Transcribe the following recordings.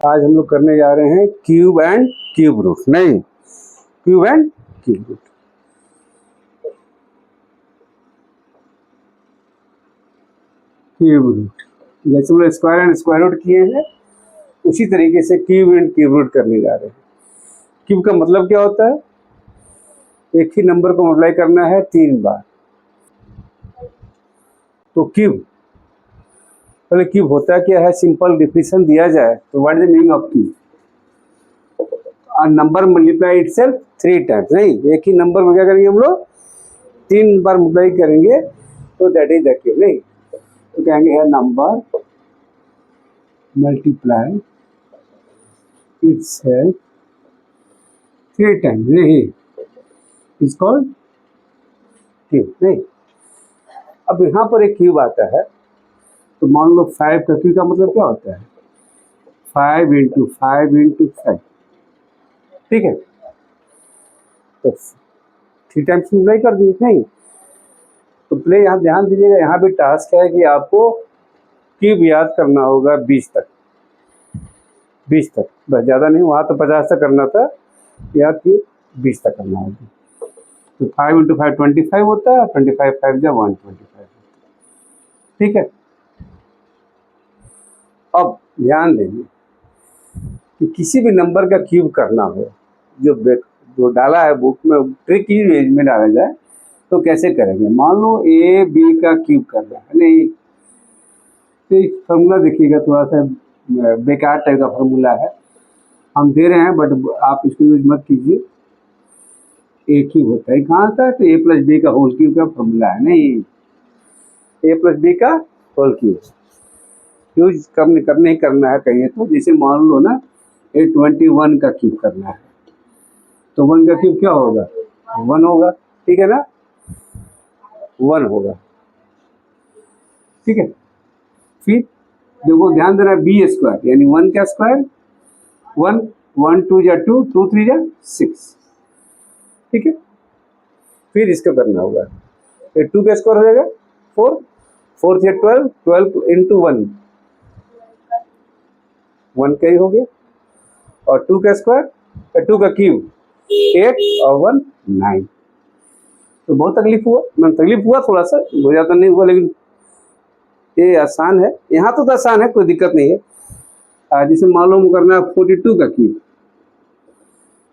आज हम लोग करने जा रहे हैं क्यूब एंड क्यूब रूट, नहीं cube and cube root. Cube root जैसे हम लोग स्क्वायर एंड स्क्वायर रूट किए हैं उसी तरीके से क्यूब एंड क्यूब रूट करने जा रहे हैं। क्यूब का मतलब क्या होता है? एक ही नंबर को मल्टीप्लाई करना है 3 बार। तो क्यूब, पहले क्यूब होता क्या है, सिंपल डिफिनेशन दिया जाए तो what is the meaning of cube? A number multiply itself 3 times. नहीं, एक ही नंबर में क्या करेंगे हम लोग 3 बार मल्टीप्लाई करेंगे तो दैट इज द क्यूब। नहीं तो कहेंगे है नंबर मल्टीप्लाई इटसेल्फ 3 टाइम्स, नहीं इज कॉल्ड क्यूब। नहीं, अब यहाँ पर एक क्यूब आता है तो मान लो 5 का क्यूब का मतलब क्या होता है? 5 इंटू 5 इंटू 5, ठीक है। तो 3 टाइम्स मल्टीप्लाई कर दिए। नहीं तो प्ले यहाँ ध्यान दीजिएगा, यहाँ भी टास्क है कि आपको क्यूब याद करना होगा 20 तक, 20 तक, बस ज़्यादा नहीं। वहाँ तो 50 तक करना था, याद क्यूब 20 तक करना होगा। तो 5 इंटू 5 25 होता है, 25 5 जा 125, ठीक है। अब ध्यान देंगे कि किसी भी नंबर का क्यूब करना हो, जो डाला है बुक में, ट्रिक की वेज में डाला जाए तो कैसे करेंगे? मान लो ए बी का क्यूब करना है। नहीं तो फॉर्मूला देखिएगा, थोड़ा सा बेकार टाइप का फॉर्मूला है, हम दे रहे हैं बट आप इसको यूज मत कीजिए। ए क्यूब होता है कहाँ था? तो ए प्लस बी का होल क्यूब का फॉर्मूला है। नहीं, ए प्लस बी का होल क्यूब यूज करने ही करना है कहीं। तो जैसे मान लो ना ए 21 का क्यूब करना है तो 1 का क्यूब क्या होगा? 1 होगा, ठीक है ना, 1 होगा, ठीक है। फिर देखो ध्यान देना, बी स्क्वायर यानी 1 का स्क्वायर 1, 1 2 जा 2, 2 3 जा 6, ठीक है। फिर इसका करना होगा, ये 2 का स्क्वायर हो जाएगा 4, 4 से 12, 12 इंटू 1, 1 का ही हो गया, और 2 का स्क्वायर 2 का क्यूब 8 और 1 9। तो बहुत तकलीफ हुआ थोड़ा सा, बहुत ज़्यादा नहीं हुआ, लेकिन ये आसान है। यहाँ तो आसान है, कोई दिक्कत नहीं है। जिसे मालूम करना है 42 का क्यूब,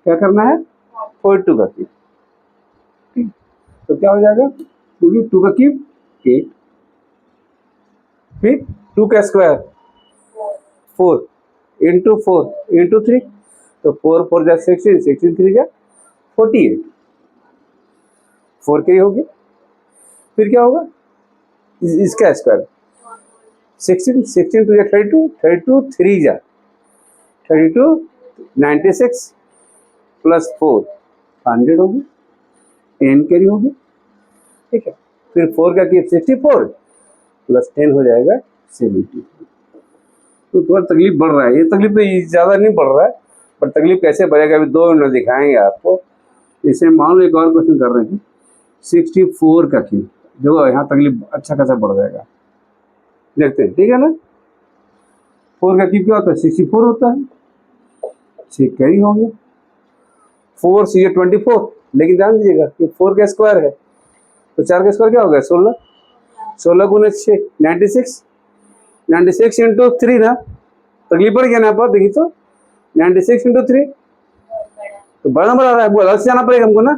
क्या करना है? 42 का क्यूब, ठीक। तो क्या हो जाएगा? 2 का क्यूब 8, फिर 2 का स्क्वायर 4 इंटू 4 इंटू 3, तो 4 4 जा 16, 16 3 जा 48, 4 के ही हो गया। फिर क्या होगा? इसका स्क्वायर 16, 16 2 जा 32, 32 3 जा 32, 96 प्लस 4 100 हो गया, 10 कैरी हो गया, ठीक है। फिर 4 का क्यूब 64 प्लस 10 हो जाएगा 70। तो थोड़ा तकलीफ बढ़ रहा है, ये तकलीफ तो ज़्यादा नहीं बढ़ रहा है, पर तकलीफ कैसे बढ़ेगा अभी 2 मिनट दिखाएंगे आपको। इसे मान लो एक और क्वेश्चन कर रहे हैं 64 का क्यूब, जो यहाँ तकलीफ अच्छा खासा बढ़ जाएगा, देखते हैं, ठीक है ना। 4 का क्यूब क्या होता है? 64 होता है, 6 कैरी हो गया, 4 से 24, लेकिन ध्यान दीजिएगा कि 4 का स्क्वायर है तो 4 का स्क्वायर क्या हो गया? 16, 16 गुने 6 96, 96 इंटू 3 ना, तकलीफ बढ़ गया ना पर देखिए तो 96 इंटू 3 तो बड़ा नंबर आ रहा है, वो अलग से जाना पड़ेगा हमको ना।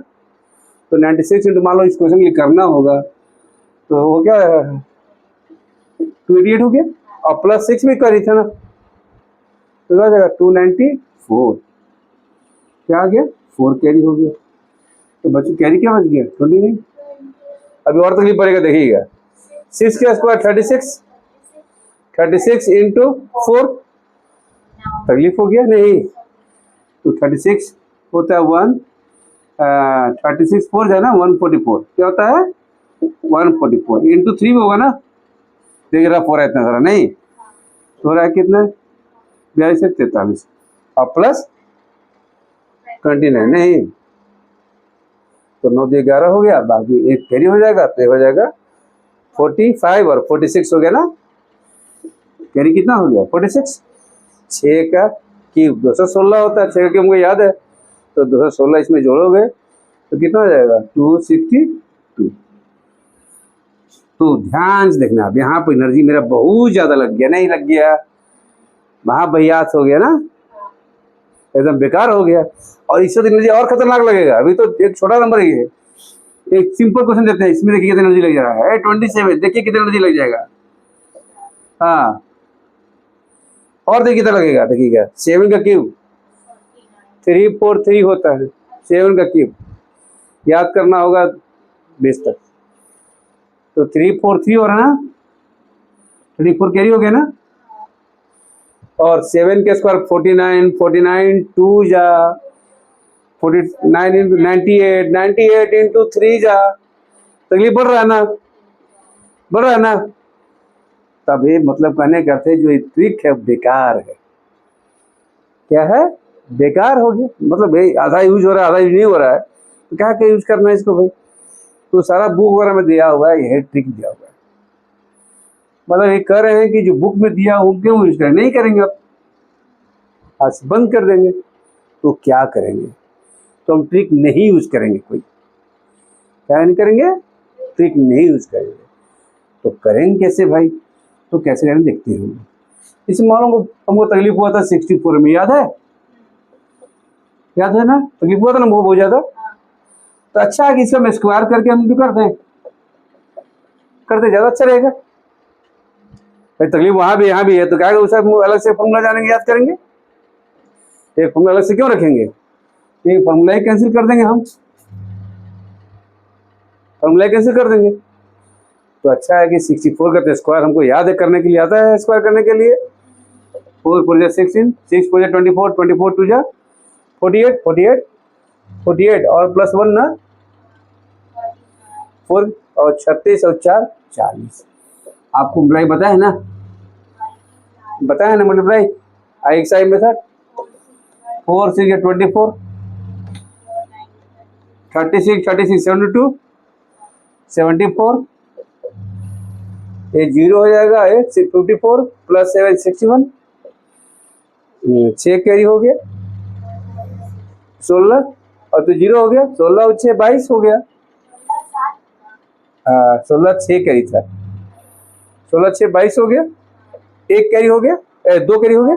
तो 96 इंटू, मान लो इस क्वेश्चन के लिए करना होगा तो वो क्या 288 हो गया, और प्लस 6 भी करी था ना, तो क्या हो जाएगा 294, क्या आ गया? 4 कैरी हो गया। तो बच्चों कैरी क्या बच गया? 29। अभी और तकलीफ पड़ेगा, देखिएगा 6 का स्क्वायर 36, 36 इंटू 4, तकलीफ हो गया नहीं, तो 36 होता है 1, 36 4 है ना 144, क्या होता है 144 इंटू 3 होगा ना, देख रहा 4 है इतना सारा, नहीं तो रहा है कितना 42 से 43 और प्लस 29, नहीं तो 9 से 11 हो गया, बाकी एक कैरी हो जाएगा, तो हो जाएगा 45 और 46 हो गया ना, कैरी कितना हो गया 46, 6 का क्यूब 216 होता है, 6 का क्यूब मुझे याद है, तो 216 इसमें जोड़ोगे तो कितना हो जाएगा 262। तो ध्यान से देखना, अब यहाँ पर एनर्जी मेरा बहुत ज़्यादा लग गया, नहीं लग गया, महाभयास हो गया ना, एकदम बेकार हो गया। और इससे तो एनर्जी और खतरनाक लगेगा। अभी तो एक छोटा नंबर ही है, एक सिंपल क्वेश्चन देते हैं, इसमें देखिए कितना एनर्जी लग जा रहा है 27, देखिए कितना एनर्जी लग जाएगा। हाँ, और देखिए कितना लगेगा, देखिएगा 7 का क्यूब 343 होता है, 7 का क्यूब याद करना होगा 20 तक, तो 343 हो रहा है ना, 34 कैरी हो गया ना, और 7 के स्क्वायर 49, 49 2 जा 49 इंटू 98, 98 इंटू 3 जा, तकलीफ बढ़ रहा है ना, बढ़ रहा है ना। तब ये मतलब कहने का अर्थ है जो ये ट्रिक है बेकार है। क्या है? बेकार हो गया, मतलब ये आधा यूज हो रहा है आधा यूज नहीं हो रहा है, तो क्या क्या यूज करना है इसको भाई। तो सारा बुक वगैरह में दिया हुआ है, यह ट्रिक दिया हुआ है, मतलब ये कह रहे हैं कि जो बुक में दिया वो क्यों यूज करें, नहीं करेंगे अब, आज बंद कर देंगे। तो क्या करेंगे, तो हम ट्रिक नहीं यूज करेंगे, कोई क्या नहीं करेंगे, ट्रिक नहीं यूज करेंगे। तो करेंगे कैसे भाई, तो कैसे करें देखते हैं। इस मालूम हमको तकलीफ हुआ था 64 में, याद है, याद है ना, तकलीफ हुआ था ना बहुत ज़्यादा। तो अच्छा है कि इसका हम स्क्वायर करके हम भी करते हैं, करते ज़्यादा अच्छा रहेगा भाई। तकलीफ वहाँ भी यहाँ भी है, तो क्या उसे अलग से फॉर्मूला जानेंगे, याद करेंगे, एक फॉर्मूला अलग से क्यों रखेंगे, ये फॉर्मूला ही कैंसिल कर देंगे, हम फॉर्मूला कैंसिल कर देंगे। तो अच्छा है कि 64 का स्क्वायर हमको याद है, करने के लिए आता है, स्क्वायर करने के लिए 4 4 16, 6 4 24, 24 2 जा 48, 48 48 और प्लस 1 ना 4 और 36 और 4 40। आपको मल्टीप्लाई बताया है ना, बताया है ना मल्टीप्लाई, IXI मेथड 4 6 24, 36 36 72 74, ये 0 हो जाएगा, 54 प्लस 7 61, 6 कैरी हो गया 16, और तो 0 हो गया, 16 और 6 22 हो गया, 16 6 कैरी था, 16 6 22 हो गया, 1 कैरी हो गया, 2 कैरी हो गया,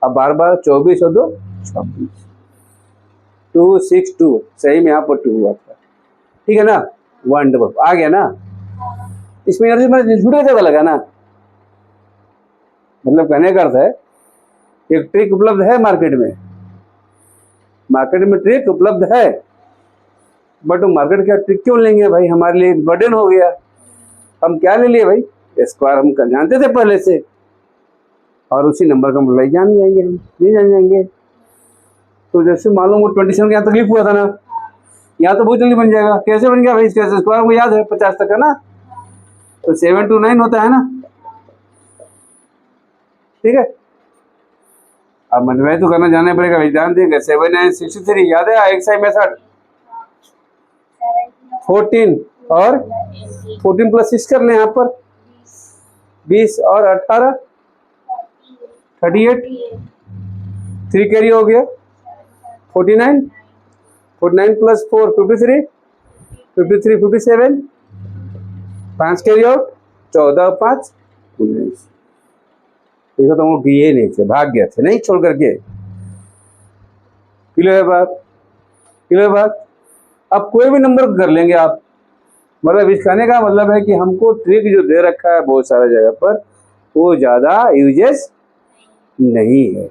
अब बार बार 24 और 2 26, 262 सही में यहाँ पर 2 हुआ था, ठीक है ना, 1 आ गया ना। इसमें एनर्जी मैंने झूठे ज़्यादा लगा ना, मतलब कहने का अर्थ है एक ट्रिक उपलब्ध है मार्केट में, मार्केट में ट्रिक उपलब्ध है, बट मार्केट का ट्रिक क्यों लेंगे भाई, हमारे लिए बर्डन हो गया। हम क्या ले लिए भाई, स्क्वायर हम जानते थे पहले से, और उसी नंबर का मतलब जान जाएंगे, हम नहीं जान जाएंगे। तो जैसे मालूम वो 27 का यहाँ तकलीफ हुआ था ना, यहाँ तो बहुत जल्दी बन जाएगा। कैसे बन गया भाई, इसका स्क्वायर को याद है 50 तक है ना, तो 7 2 9 होता है ना, ठीक है। अब मल्टीप्लाई तो करना जानना पड़ेगा भाई, ध्यान देंगे 7 9 63, याद है IXI मेथड 14 और 14 प्लस 6 कर ले यहाँ पर 20 और 18 38, 3 कैरी हो गया 49, 49 प्लस 4 53, 53 57, 5 कैरी आउट 14 5 19। देखो तो वो दिए नहीं थे, भाग गए थे, नहीं छोड़ करके। क्लियर है बात, क्लियर है बात। अब कोई भी नंबर कर लेंगे आप, मतलब इस कहने का मतलब है कि हमको ट्रिक जो दे रखा है बहुत सारे जगह पर, वो ज़्यादा यूजेस नहीं है,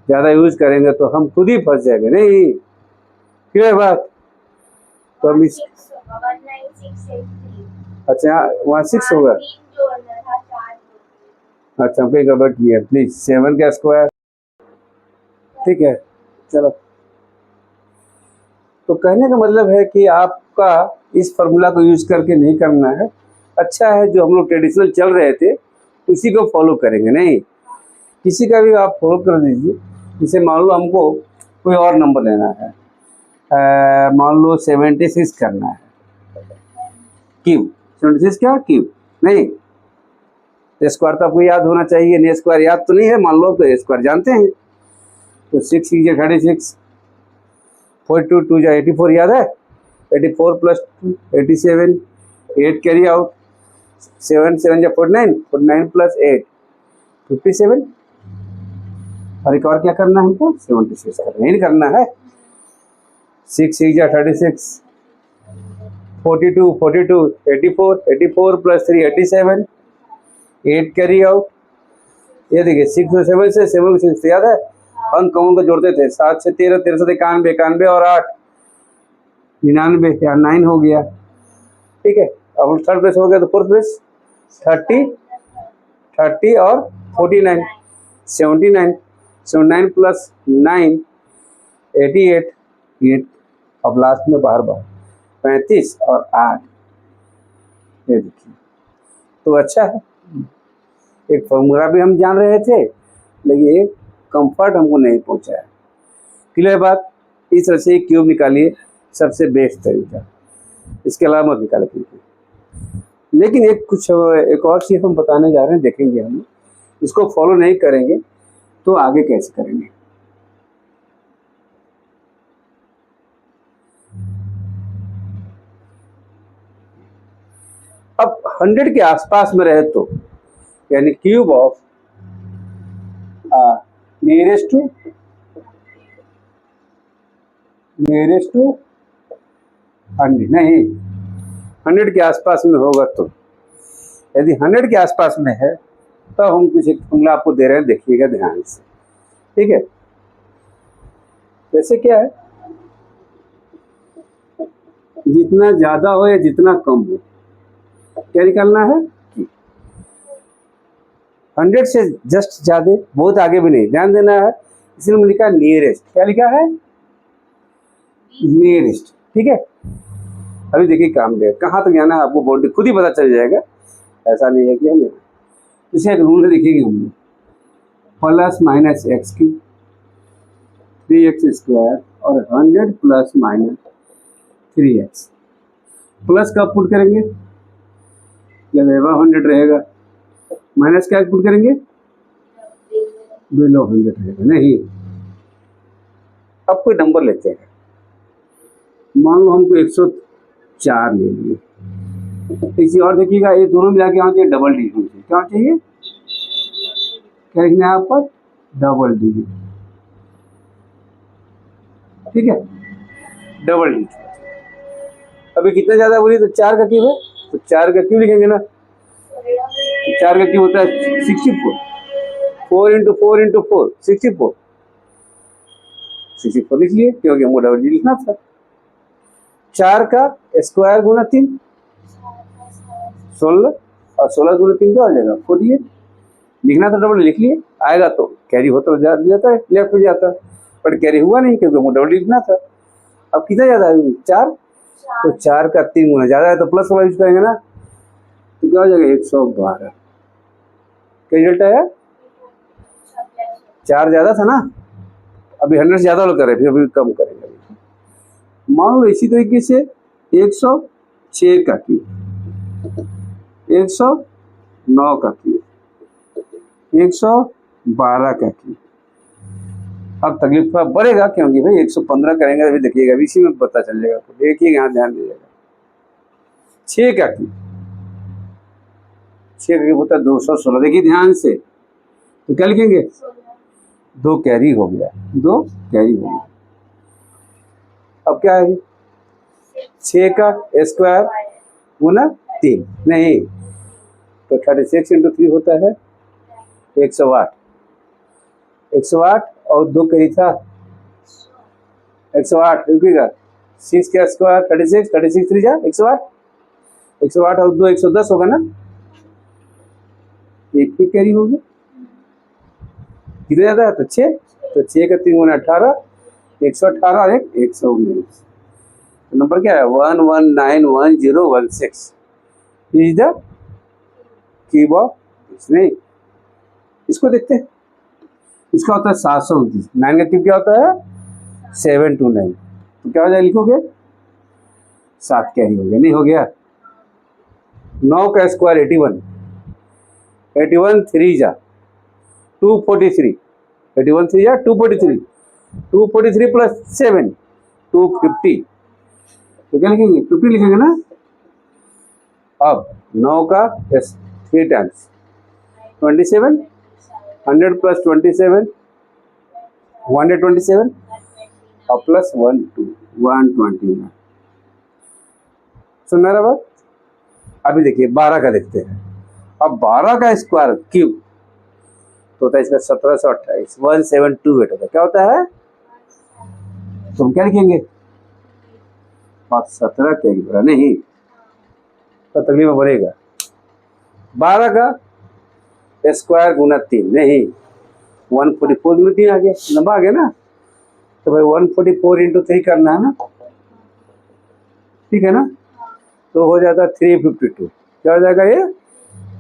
ज़्यादा यूज करेंगे तो हम खुद ही फंस जाएंगे, नहीं क्लियर बात। तो हम इस अच्छा वहाँ 6 होगा, अच्छा हमको गड़बड़ की है, प्लीज 7 का स्क्वायर, ठीक है चलो। तो कहने का मतलब है कि आपका इस फार्मूला को यूज करके नहीं करना है, अच्छा है जो हम लोग ट्रेडिशनल चल रहे थे उसी को फॉलो करेंगे, नहीं किसी का भी आप फॉलो कर दीजिए। जैसे मान लो हमको कोई और नंबर लेना है, मान लो 76 करना है, क्यूब 76 क्या क्यूब, नहीं स्क्वायर तो आपको याद होना चाहिए, नहीं स्क्वायर याद तो नहीं है, मान लो तो स्क्वायर जानते हैं, तो 6 6 36, 42 2 जा 84 याद है, 84 प्लस 2 87, 8 कैरी आउट, 7 7 जा 49, 49 प्लस 8 57, और एक और क्या करना है हमको 76 करना, नहीं करना है। 6 6 जा 36, 42 42, 84 84 प्लस 3 87, 8 कैरी आउट। ये देखिए 6 और 7 से 7 6 याद है, हम कौन को जोड़ते थे, 7 से 13 13 से 91 91 और 8 99, या 9 हो गया। ठीक है, अब थर्ड प्लेस हो गया तो फोर्थ प्लेस 30 30 और 49 79, 79 प्लस 9 88 8, अब लास्ट में बाहर 35 और 8। ये देखिए, तो अच्छा है, एक फॉर्मूला भी हम जान रहे थे, लेकिन एक कंफर्ट हमको नहीं पहुंचा है। क्लियर बात। इस तरह से क्यूब निकालिए, सबसे बेस्ट तरीका, इसके अलावा मत निकाले क्यूब। लेकिन एक और चीज़ हम बताने जा रहे हैं, देखेंगे हम इसको फॉलो नहीं करेंगे तो आगे कैसे करेंगे। अब 100 के आसपास में रहे तो यानी क्यूब ऑफ नियरेस्ट टू 100, नहीं 100 के आसपास में होगा तो, यदि 100 के आसपास में है तो हम कुछ एक फॉर्मूला आपको दे रहे हैं, देखिएगा ध्यान से। ठीक है, जैसे क्या है, जितना ज्यादा हो या जितना कम हो, क्या निकालना है, 100 से जस्ट ज्यादा, बहुत आगे भी नहीं, ध्यान देना है। इसलिए मैंने लिखा नियरेस्ट, क्या लिखा है, नियरेस्ट। ठीक है, अभी देखिए काम दे कहाँ तक जाना है आपको बाउंड्री खुद ही पता चल जाएगा, ऐसा नहीं है कि हम इसे एक रूल देखेंगे हमने, plus minus x cube 3x square और 100 प्लस माइनस 3x, प्लस कब पुट करेंगे, जब एबव 100 रहेगा, माइनस क्या पुट करेंगे, बिलो 100 रहेगा। नहीं, अब कोई नंबर लेते हैं, मान लो हमको 104 ले लिए, इसी और देखिएगा, ये दोनों मिला के होना चाहिए डबल डिजिट होना चाहिए, क्या होना चाहिए, क्या लिखना है यहाँ पर, डबल डिजिट। ठीक है, डबल डिजिट। अभी कितना ज्यादा बोली तो 4 का क्यूब है, तो 4 का क्यूब लिखेंगे ना, तो 4 का क्यूब होता है 64, 4 इंटू 4 इंटू 4 64, 64 लिख लिए क्योंकि हमको डबल डिजिट लिखना था। 4 का स्क्वायर गुना 3 16, और 16 गुना 3 क्या हो जाएगा 48, लिखना तो डबल लिख लिए, आएगा तो कैरी होता जाता है, लेफ्ट हो जाता है, पर कैरी हुआ नहीं क्योंकि हमको डबल लिखना था। अब कितना ज्यादा है, 4, तो 4 का 3 गुना ज्यादा है तो प्लस वाला यूज करेंगे ना, तो क्या हो जाएगा 112। क्या रिजल्ट आया, 4 ज्यादा था ना, अभी 100 से ज्यादा लोग कर रहे, फिर अभी कम करेंगे। मान लो इसी तरीके से 106 का क्यूब, 109 का क्यूब, 112 का क्यूब। अब तकलीफ थोड़ा बढ़ेगा क्योंकि भाई 115 करेंगे, अभी देखिएगा, अभी इसी में पता चल जाएगा, तो देखिए यहाँ ध्यान दीजिएगा। 6 का क्यूब, 6 का क्यूब होता है 216, देखिए ध्यान से, तो क्या लिखेंगे, 2 कैरी हो गया, 2 कैरी हो गया। अब क्या है, 6 का स्क्वायर गुना 3, नहीं तो 36 इंटू 3 होता है 108, 108 और 2 कैरी था 108, रुकिएगा, 6 का स्क्वायर 36, 36 3 जा 108, 108 और 2 110 होगा ना, एक भी कैरी हो गया, कितना ज्यादा है तो 6, तो 6 का 3 गुना 18, 118 और 119, नंबर क्या है 11911016 इज द क्यूब ऑफ, नहीं इसको देखते हैं, इसका होता है 729, 9 का क्यूब क्या होता है 729, तो क्या हो जाएगा लिखोगे 7 कैरी हो गया, नहीं हो गया। 9 का स्क्वायर 81, 81 3 जा 243, 81 3 जा 243, 243 प्लस 7 250, तो क्या लिखेंगे 50 लिखेंगे ना। अब 9 का 3 टाइम्स 27, 100 प्लस 27 127 और प्लस 120 सुन रहा बात। अभी देखिए 12 का देखते हैं। अब 12 का स्क्वायर क्यूब तो होता है इसका 1728 1728 होता है। क्या होता है तो हम क्या लिखेंगे और 17 क्या लिखेगा नहीं तो तकलीफ में बढ़ेगा। 12 का स्क्वायर गुना 3 नहीं 144 गुना 3 आ गया, नंबर आ गया ना। तो भाई 144 इंटू 3 करना है ना, ठीक है ना। तो हो जाता है 352। क्या हो जाएगा ये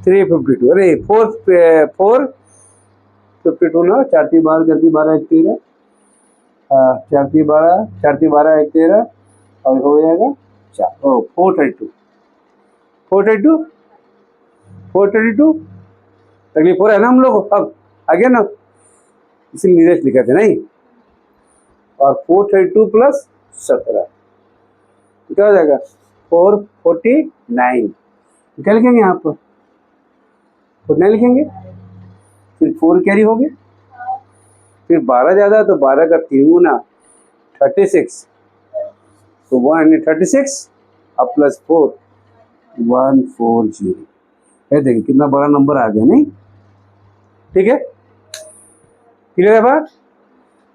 352। अरे 452 ना 4 3 12 1 13 4 3 12 4 3 12 1 13 और हो जाएगा 432 तकलीफ हो रहा है ना हम लोग। अब आ गया ना, इसीलिए नीरज लिखा थे नहीं। और 432 प्लस 17 क्या हो जाएगा 449। क्या लिखेंगे यहाँ पर 49 लिखेंगे, फिर 4 कैरी हो गए, फिर 12 ज़्यादा तो 12 का 3 गुना 36 तो 136 अब प्लस 4 140। ये देखिए कितना बड़ा नंबर आ गया नहीं, ठीक है क्लियर है बात।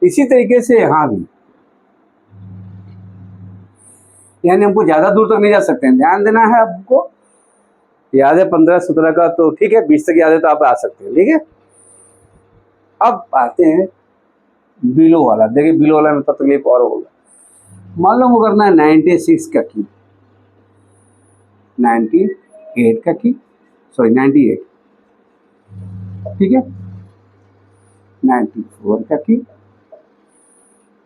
इसी तरीके से यहाँ भी, यानी हमको ज़्यादा दूर तक नहीं जा सकते हैं, ध्यान देना है आपको। याद है 15 17 का तो ठीक है, 20 तक याद है तो आप आ सकते हैं, ठीक है। अब आते हैं बिलो वाला। देखिए बिलो वाला में तो तकलीफ और होगा। मान लो वो करना है 96 का की, 98 का की, सॉरी 98, ठीक है 94 का की,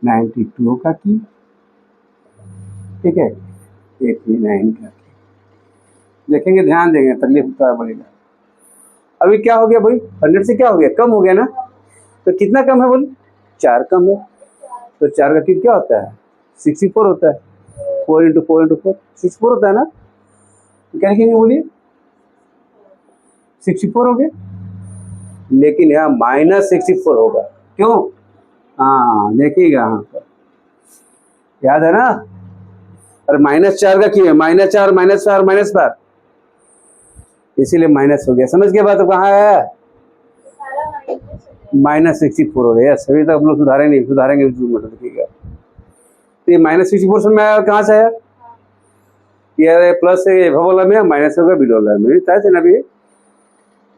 92 का की, ठीक है 89 का की। देखेंगे ध्यान देंगे तकलीफ उतना बढ़ेगा। अभी क्या हो गया भाई 100 से क्या हो गया कम हो गया ना, तो कितना कम है बोल 4 कम है। तो 4 का क्यूब क्या होता है 64 होता है। 4 इंटू 4 इंटू 4 64 होता है ना। तो क्या लिखेंगे बोलिए 64 हो गया, लेकिन यहाँ -64 होगा। क्यों हाँ देखिएगा यहाँ पर याद है ना। अरे -4 का क्यों है -4 -4 -4 इसीलिए माइनस हो गया। समझ के बाद तो कहाँ है -64 हो गया। सभी तक हम लोग सुधारेंगे देखिएगा। तो ये -64 से मैं कहाँ से आया ये प्लस है बोला में माइनस होगा बिलो वाला में तय थे ना भी।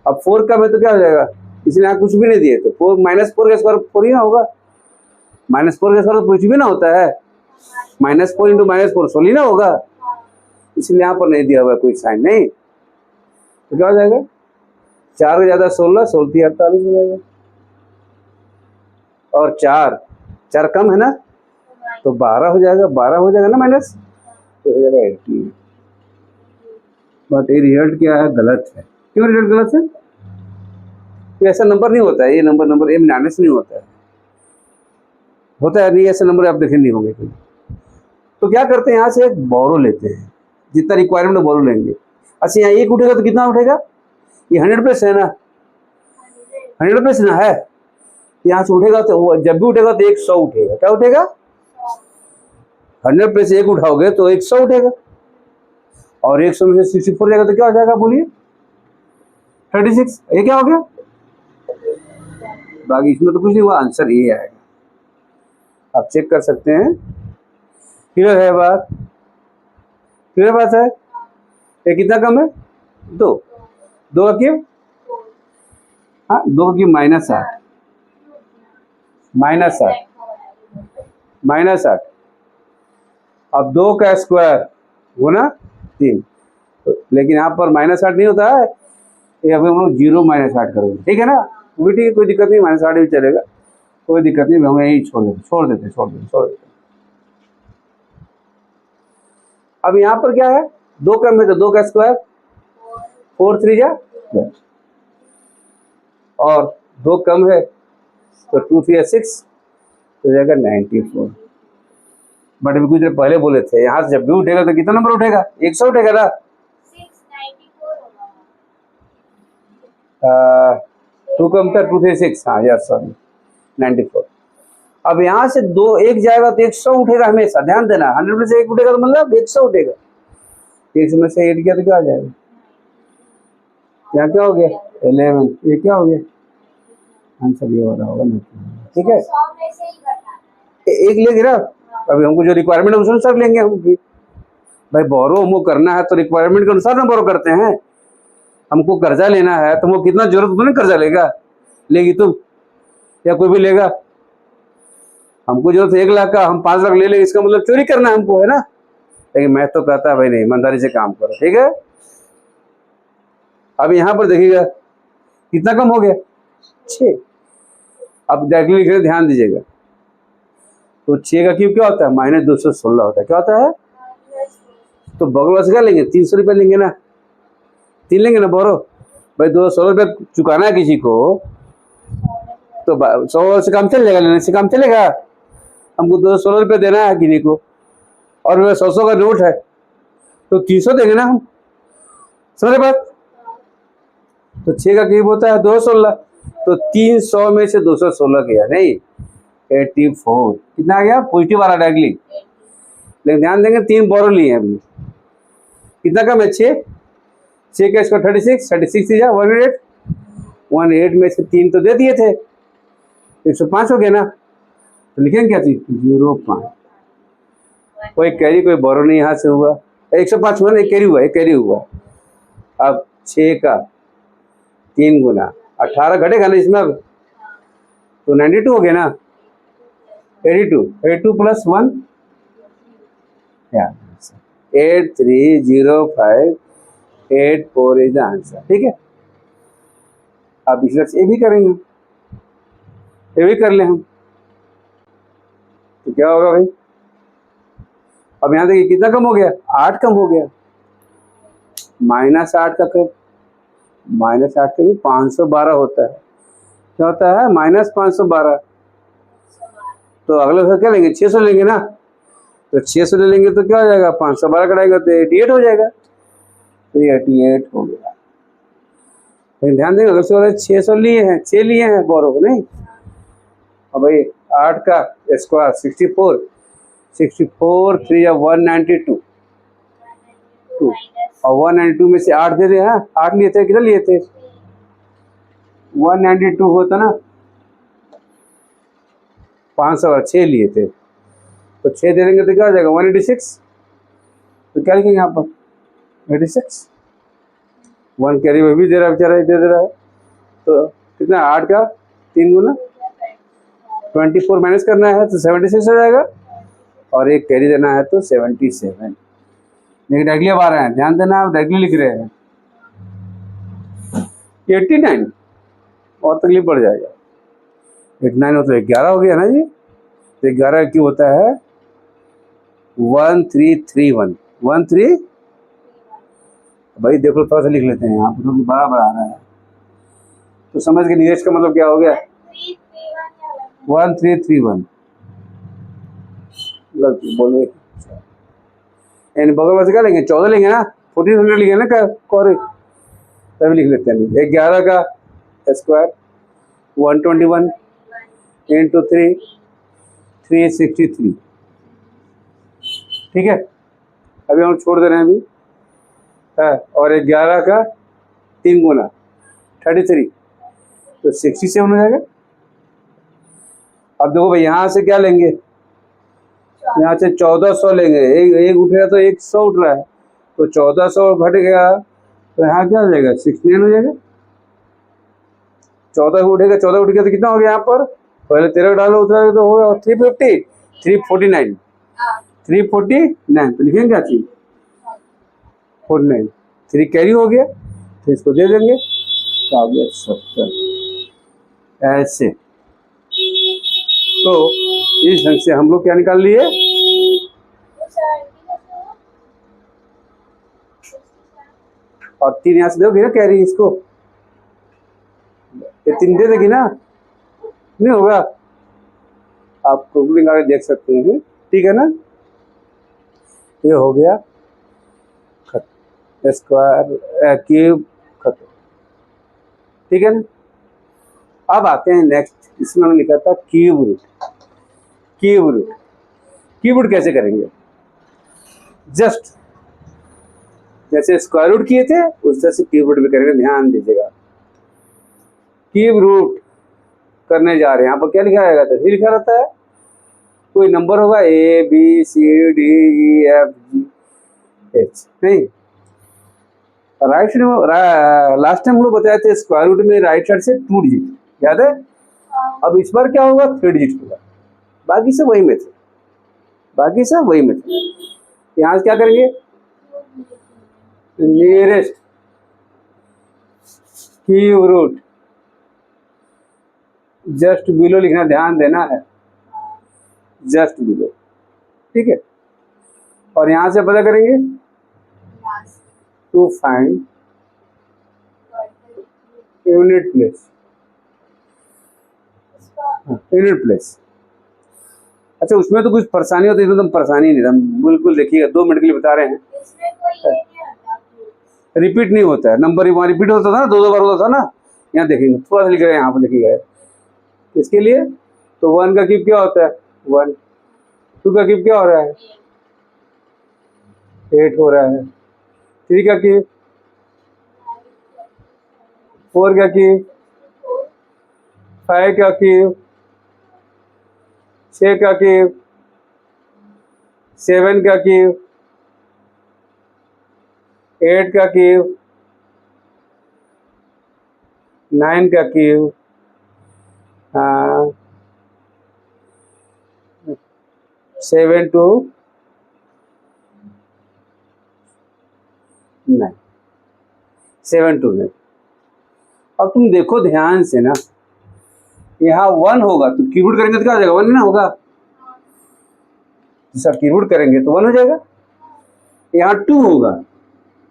अब 4 का में तो क्या हो जाएगा, इसने यहाँ कुछ भी नहीं दिए तो 4 -4 का स्क्वायर 4 ही ना होगा। -4 का स्क्वायर कुछ भी ना होता है, -4 इंटू -4 16 ही ना होगा। इसलिए यहाँ पर नहीं दिया हुआ कोई साइन नहीं, तो क्या हो जाएगा 4 का ज़्यादा 16 16 48 हो जाएगा। और 4 कम है ना तो 12 हो जाएगा, 12 हो जाएगा ना माइनस तो हो जाएगा 18। बट ये रिजल्ट क्या है गलत है। क्यों रिजल्ट गलत है, तो ऐसा नंबर नहीं होता है। ये नंबर एम नाने से नहीं होता है, होता है नहीं ऐसे नंबर आप देखे नहीं होंगे। तो क्या करते हैं यहाँ से एक बोरो लेते हैं, जितना रिक्वायरमेंट है बोरो लेंगे। अच्छा यहाँ एक उठेगा तो कितना उठेगा, ये 100 है ना, 100 ना है। यहाँ से उठेगा तो जब भी उठेगा तो 100 उठेगा। क्या उठेगा 100 से 1 उठाओगे तो 100 उठेगा, और 100 में से 64 जाएगा तो क्या हो जाएगा बोलिए 36। ये क्या हो गया, बाकी इसमें तो कुछ नहीं हुआ, आंसर ये आएगा। आप चेक कर सकते हैं। क्लियर है बात, क्लियर बात है। ये कितना कम है 2 का क्यूब, हाँ 2 का क्यूब -8 -8। अब 2 का स्क्वायर गुना 3, लेकिन यहाँ पर -8 नहीं होता है, ये अभी हम लोग 0 -8 करेंगे, ठीक है ना। वो भी ठीक है कोई दिक्कत नहीं, -8 भी चलेगा कोई दिक्कत नहीं। हम यही छोड़ देते। अब यहाँ पर क्या है 2 कम है तो 2 का स्क्वायर 4 3 जा, और 2 कम है तो 2 3 6 तो हो जाएगा 94। बट अभी कुछ देर पहले बोले थे यहाँ से जब भी उठेगा तो कितना नंबर उठेगा, 100 उठेगा ना। 2 कम था, 236, हाँ यार सॉरी 94। अब यहाँ से 2 1 जाएगा तो 100 उठेगा हमेशा, ध्यान देना। 100 में से 1 उठेगा तो मतलब 100 उठेगा। 1 में से 8 गया तो क्या आ जाएगा, यहाँ क्या हो गया 11, ये क्या हो गया, आंसर ये हो रहा होगा ना। ठीक है, एक लेंगे ना। अभी हमको जो रिक्वायरमेंट है उस अनुसार लेंगे हम भी। भाई बोरो हमको करना है तो रिक्वायरमेंट के अनुसार ना बोरो करते हैं। हमको कर्जा लेना है तो वो कितना जरूरत तो नहीं कर्जा लेगा, लेगी तुम या कोई भी लेगा। हमको जरूरत है 1 लाख का, हम 5 लाख ले लेंगे, इसका मतलब चोरी करना है हमको, है ना। लेकिन मैं तो कहता है भाई नहीं, ईमानदारी से काम करो, ठीक है। अब यहाँ पर देखिएगा कितना कम हो गया, 6। अब डायरेक्टली लिख रहे, ध्यान दीजिएगा। तो 6 का क्यूब क्या होता है, -216 होता है। क्या होता है, तो बगल वाले से क्या लेंगे, 300 रुपये लेंगे ना, 3 लेंगे ना बोरो। भाई 216 रुपये चुकाना है किसी को तो 100 से काम चल जाएगा, लेने से काम चलेगा। हमको 216 रुपये देना है किसी को और 100 का नोट है तो 300 देंगे ना हम, समझे बात। तो 6 का क्यूब होता है 216, तो 300 में से 216 गया नहीं 84, कितना आ गया, पॉजिटिव वाला डायरेक्टली। लेकिन ध्यान देंगे 3 बोरो लिए हैं अभी, कितना कम है 6 का स्क्वायर 36 या 108 में से 3 तो दे दिए थे, 105 हो गया ना। तो लिखेंगे क्या चीज, 05। कोई कैरी कोई बोरो नहीं यहाँ से हुआ, 105 हुआ ना, एक कैरी हुआ। अब 6 का 3 गुना 18 घटेगा ना इसमें, अब तो 92 हो गया ना, 82 प्लस 1 830584 इज द आंसर, ठीक है। अब इस ये भी करेंगे, ये भी कर ले हम, तो क्या होगा भाई। अब यहाँ देखिए कितना कम हो गया, 8 कम हो गया। -8 का कब, -8 का भी 512 होता है। क्या होता है, -512। तो अगले साल क्या लेंगे, 600 लेंगे ना। तो 600 ले लेंगे तो क्या हो जाएगा, 512 कटाएगा तो 88 हो जाएगा। तो ये 88 हो गया। लेकिन ध्यान देंगे अगर से 600 लिए हैं, 6 लिए हैं बोरो नहीं। अब भाई 8 का स्क्वायर 64, 3 या 192 और 192 में से 8 दे रहे हैं, 8 लिए थे, कितना लिए थे, 192 होता ना, 506 लिए थे, तो 6 दे देंगे तो क्या हो जाएगा 186। तो क्या लिखेंगे यहाँ पर 86, 1 कैरी में भी दे रहा है बेचारा, दे रहा है। तो कितना, 8 का 3 गुना 24 माइनस करना है तो 76 हो जाएगा, और 1 कैरी देना है तो 77। लेकिन डायरेक्टली अब आ रहे हैं, ध्यान देना, आप डायरेक्टली लिख रहे हैं 89, और तकलीफ बढ़ जाएगा। 89 हो तो 11 हो गया ना जी। तो 11 क्यों होता है 1331, 13। भाई देखो थोड़ा सा लिख लेते हैं यहाँ पर, तो बराबर आ रहा है तो समझ के, निवेश का मतलब क्या हो गया 1331, गलती बोले। यानी बगल में से क्या लेंगे, 14 लेंगे ना, 1400 लेंगे ना क्या, तभी लिख लेते हैं। 11 का स्क्वायर 121 इंटू 3, 363, ठीक है। अभी हम छोड़ दे रहे हैं अभी है। और 11 का 3 गुना 33, तो 67 हो जाएगा। अब देखो भाई यहाँ से क्या लेंगे, यहाँ से 1400 लेंगे, एक उठेगा तो 100 उठ रहा है, तो 1400 घट गया तो यहाँ क्या हो जाएगा 69 हो जाएगा। 14 उठेगा, 14 उठ गया तो कितना हो गया यहाँ पर, पहले 13 डालो उठा तो होगा 350, 349, 349। तो लिखेंगे क्या चीज 49, 3 कैरी हो गया तो इसको दे देंगे तो आ गया 70। ऐसे तो इस ढंग से हम लोग क्या निकाल लिए, और 3 यहाँ से दोगे ना कैरी, इसको ये 3 दे देगी ना, नहीं होगा आप कैलकुलेटिंग करके देख सकते हैं, ठीक है ना। ये हो गया खत्म, स्क्वायर क्यूब खत्म, ठीक है ना। अब आते हैं नेक्स्ट, इसमें हमने लिखा था cube root. Cube root, cube root कैसे करेंगे? जस्ट जैसे स्क्वायर रूट किए थे उस तरह से क्यूब रूट भी करेंगे, ध्यान दीजिएगा। क्यूब रूट करने जा रहे हैं, यहाँ पर क्या लिखा रहेगा? तो लिखा रहता है, कोई नंबर होगा A B C D E F G H, नहीं राइट साइड। लास्ट टाइम हम लोग बताए थे स्क्वायर रूट में राइट साइड से 2 डिजिट, याद है? अब इस बार क्या होगा? 3 डिजिट होगा, बाकी सब वही में थे, बाकी सब वही में थे। यहाँ से क्या करेंगे? Nearest cube root just below लिखना, ध्यान देना है, जस्ट बिलो, ठीक है। और यहां से पता करेंगे to find unit place, unit place. अच्छा, उसमें तो कुछ परेशानी होती है, इसमें तो परेशानी नहीं था बिल्कुल। देखिएगा 2 मिनट के लिए बता रहे हैं, रिपीट नहीं होता है नंबर, वहाँ रिपीट होता था ना, 2 बार होता था ना। यहाँ देखेंगे थोड़ा सा लिख रहे हैं, यहाँ पर देखिएगा इसके लिए। तो 1 का क्यूब क्या होता है? 1। 2 का क्यूब क्या हो रहा है? 8 हो रहा है। 3 का क्यूब, 4 का क्यूब, 5 का क्यूब, 6 का क्यूब, 7 का क्यूब, 8 का क्यूब, 9 का क्यूब, 7 to 9, 7 to 9। अब तुम देखो ध्यान से ना, यहाँ 1 होगा तो कीबोर्ड करेंगे तो क्या हो जाएगा? 1 ना होगा। सर कीबोर्ड करेंगे तो 1 हो जाएगा। यहाँ 2 होगा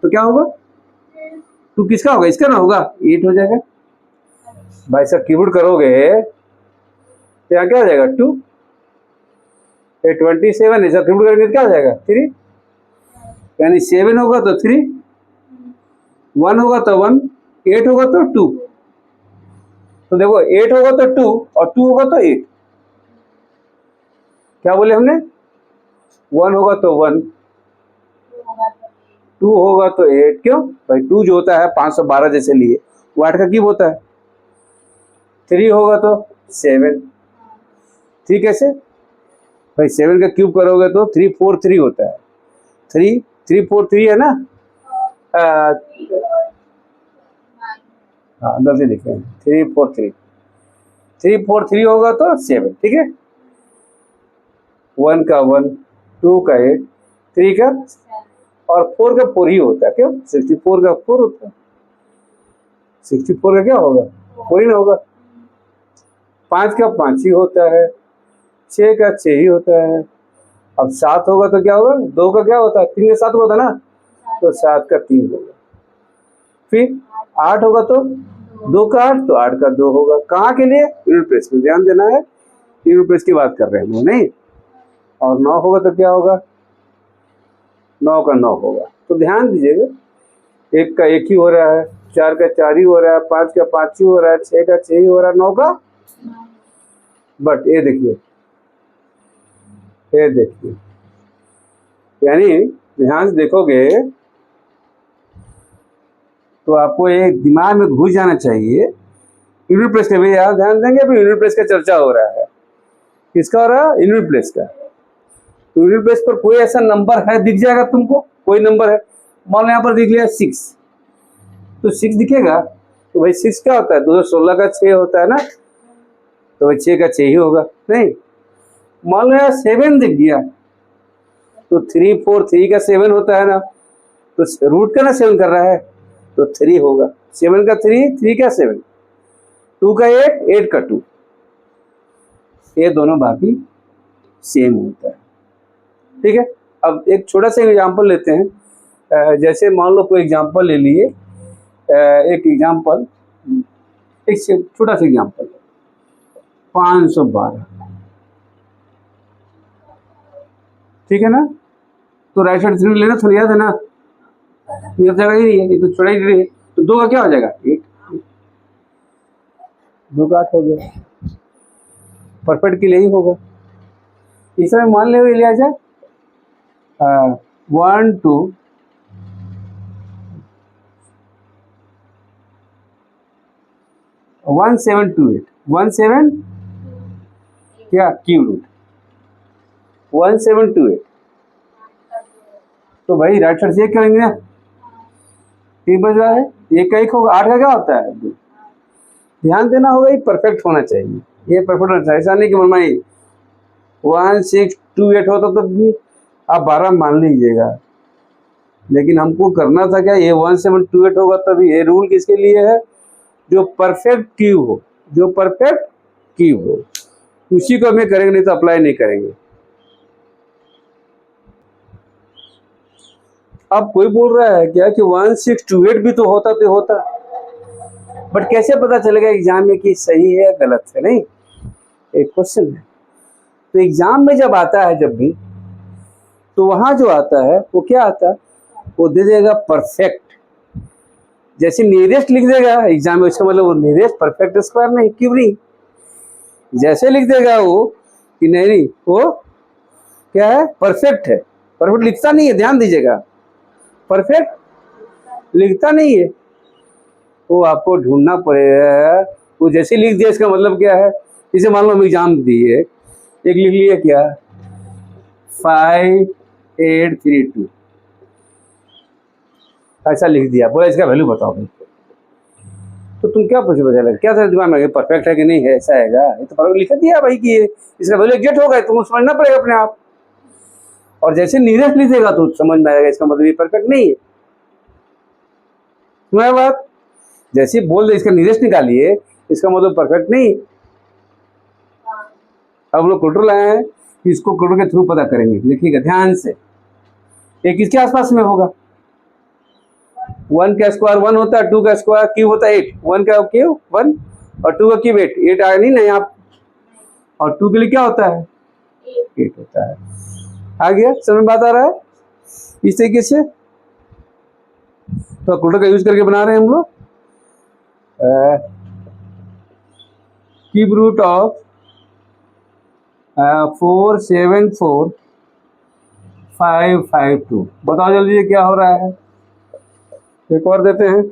तो क्या होगा? 2 किसका होगा? इसका ना होगा, 8 हो जाएगा। भाई सर कीबोर्ड करोगे तो यहाँ क्या हो जाएगा? 2। 27 है, सर कीबोर्ड करेंगे तो क्या हो जाएगा? 3। यानी 7 होगा तो 3, 1 होगा तो 1, 8 होगा तो 2। तो देखो 8 होगा तो 2 और 2 होगा तो 8। क्या बोले हमने? 1 होगा तो 1, 2 होगा तो 8। क्यों भाई? 2 जो होता है 512 जैसे लिए, वो 8 का क्यूब होता है। 3 होगा तो 7। 3 कैसे भाई? 7 का क्यूब करोगे तो 3 4 3 होता है। 3 3 4 3 है ना। हाँ अंदर से लिखे हैं 3 4 3, 3 4 3 होगा तो 7, ठीक है। 1 का 1, 2 का 8, 3 का और 4 का 4 ही होता है। क्यों? 64 का 4 होता है। 64 का क्या होगा? 4 ही ना होगा। 5 का 5 ही होता है। 6 का 6 ही होता है। अब 7 होगा तो क्या होगा? 2 का क्या होता है? 3 का 7 होता है ना, तो 7 का 3 होगा। फिर 8 होगा तो 2 का 8, तो 8 का 2 होगा। कहाँ के लिए? यूनिट प्लेस में ध्यान देना है, यूनिट प्लेस की बात कर रहे हैं नहीं। और 9 होगा तो क्या होगा? 9 का 9 होगा। तो ध्यान दीजिएगा, 1 का 1 ही हो रहा है, 4 का 4 ही हो रहा है, 5 का 5 ही हो रहा है, 6 का 6 ही हो रहा है, 9 का। बट ये देखिए, ये देखिए, यानी ध्यान से देखोगे तो आपको एक दिमाग में घुस जाना चाहिए। यूनिट प्लेस का भी यार ध्यान देंगे, अभी यूनिट प्लेस का चर्चा हो रहा है। किसका हो रहा है? यूनिट प्लेस का। तो यूनिट प्लेस पर कोई ऐसा नंबर है, दिख जाएगा तुमको, कोई नंबर है। मान लो यहाँ पर दिख लिया 6, तो 6 दिखेगा तो भाई 6 क्या होता है? 216 का 6 होता है ना, तो भाई 6 का 6 ही होगा। नहीं, मान लो यार 7 दिख गया तो 3 4 3 का 7 होता है ना, तो रूट का ना 7 कर रहा है तो 3 होगा। 7 का 3, 3 का 7, 2 का 8, 8 का 2, ये दोनों बाकी सेम होता है, ठीक है। अब एक छोटा सा एग्जांपल लेते हैं। जैसे मान लो कोई एग्जांपल ले लिए, एक एग्जांपल, एक छोटा सा एग्जांपल 512। ठीक है ना। तो राइट साइड 3 लेना, थोड़ा याद है ना, ये जगह ही नहीं है, ये तो छोड़ा ही नहीं है, तो 2 का क्या हो जाएगा 8, 2 का 8 हो गया, परफेक्ट के लिए ही होगा। इस समय मान ले लिया जाए 1 2 1728 17 क्या क्यूब रूट 1728, तो भाई राइट साइड से एक करेंगे ना, 3 बच रहा है, एक का एक होगा, 8 का क्या होता है 2। ध्यान देना होगा, ये परफेक्ट होना चाहिए, ये परफेक्ट होना चाहिए, ऐसा नहीं कि मनमानी 1628 होता तो भी आप 12 मान लीजिएगा, लेकिन हमको करना था क्या, ये 1728 होगा तभी। ये रूल किसके लिए है, जो परफेक्ट क्यूब हो, जो परफेक्ट क्यूब हो उसी को हमें करेंगे, नहीं तो अप्लाई नहीं करेंगे। अब कोई बोल रहा है क्या कि 1628 भी तो होता, बट कैसे पता चलेगा एग्जाम में कि सही है या गलत है, नहीं एक क्वेश्चन है। तो एग्जाम में जब आता है, जब भी, तो वहां जो आता है वो क्या आता है, वो दे देगा परफेक्ट, जैसे नियरेस्ट लिख देगा एग्जाम में, उसका मतलब वो नियरेस्ट परफेक्ट स्क्वायर नहीं, क्यों नहीं, जैसे लिख देगा वो कि नहीं वो क्या है, परफेक्ट है। परफेक्ट लिखता नहीं है, ध्यान दीजिएगा, परफेक्ट लिखता नहीं है, वो आपको ढूंढना पड़ेगा। वो जैसे लिख दिया इसका मतलब क्या है, जैसे मान लो हम एग्जाम दिए, एक लिख लिया क्या 5832, ऐसा लिख दिया, बोला इसका वैल्यू बताओ भाई, तो तुम क्या पूछे बचा, क्या था दिमाग में, परफेक्ट है कि नहीं है, ऐसा हैगा, ये तो परफेक्ट लिख दिया भाई कि ये इसका वैल्यू एग्जैक्ट होगा, तुमको समझना पड़ेगा अपने आप। और जैसे नियरेस्ट लिखेगा तो समझ में आएगा इसका मतलब ये परफेक्ट नहीं है। सुना बात, जैसे बोल दे इसका नियरेस्ट निकालिए, इसका मतलब परफेक्ट नहीं। अब लोग कंट्रोल लाए हैं, इसको कंट्रोल के थ्रू पता करेंगे, लिखिएगा ध्यान से। ये किसके आसपास में होगा, 1 का स्क्वायर 1 होता है, 2 का स्क्वायर क्यूब होता है 8, 1 का क्यूब 1 और 2 का क्यूब 8 आया नहीं ना यहाँ, और 2 के लिए क्या होता है 8 होता है। आ गया, समझ बात आ रहा है। इस तरीके से तो कैलकुलेटर का यूज करके बना रहे हैं हम लोग, क्यूब रूट ऑफ 474552। बताओ जल्दी क्या हो रहा है, एक और देते हैं,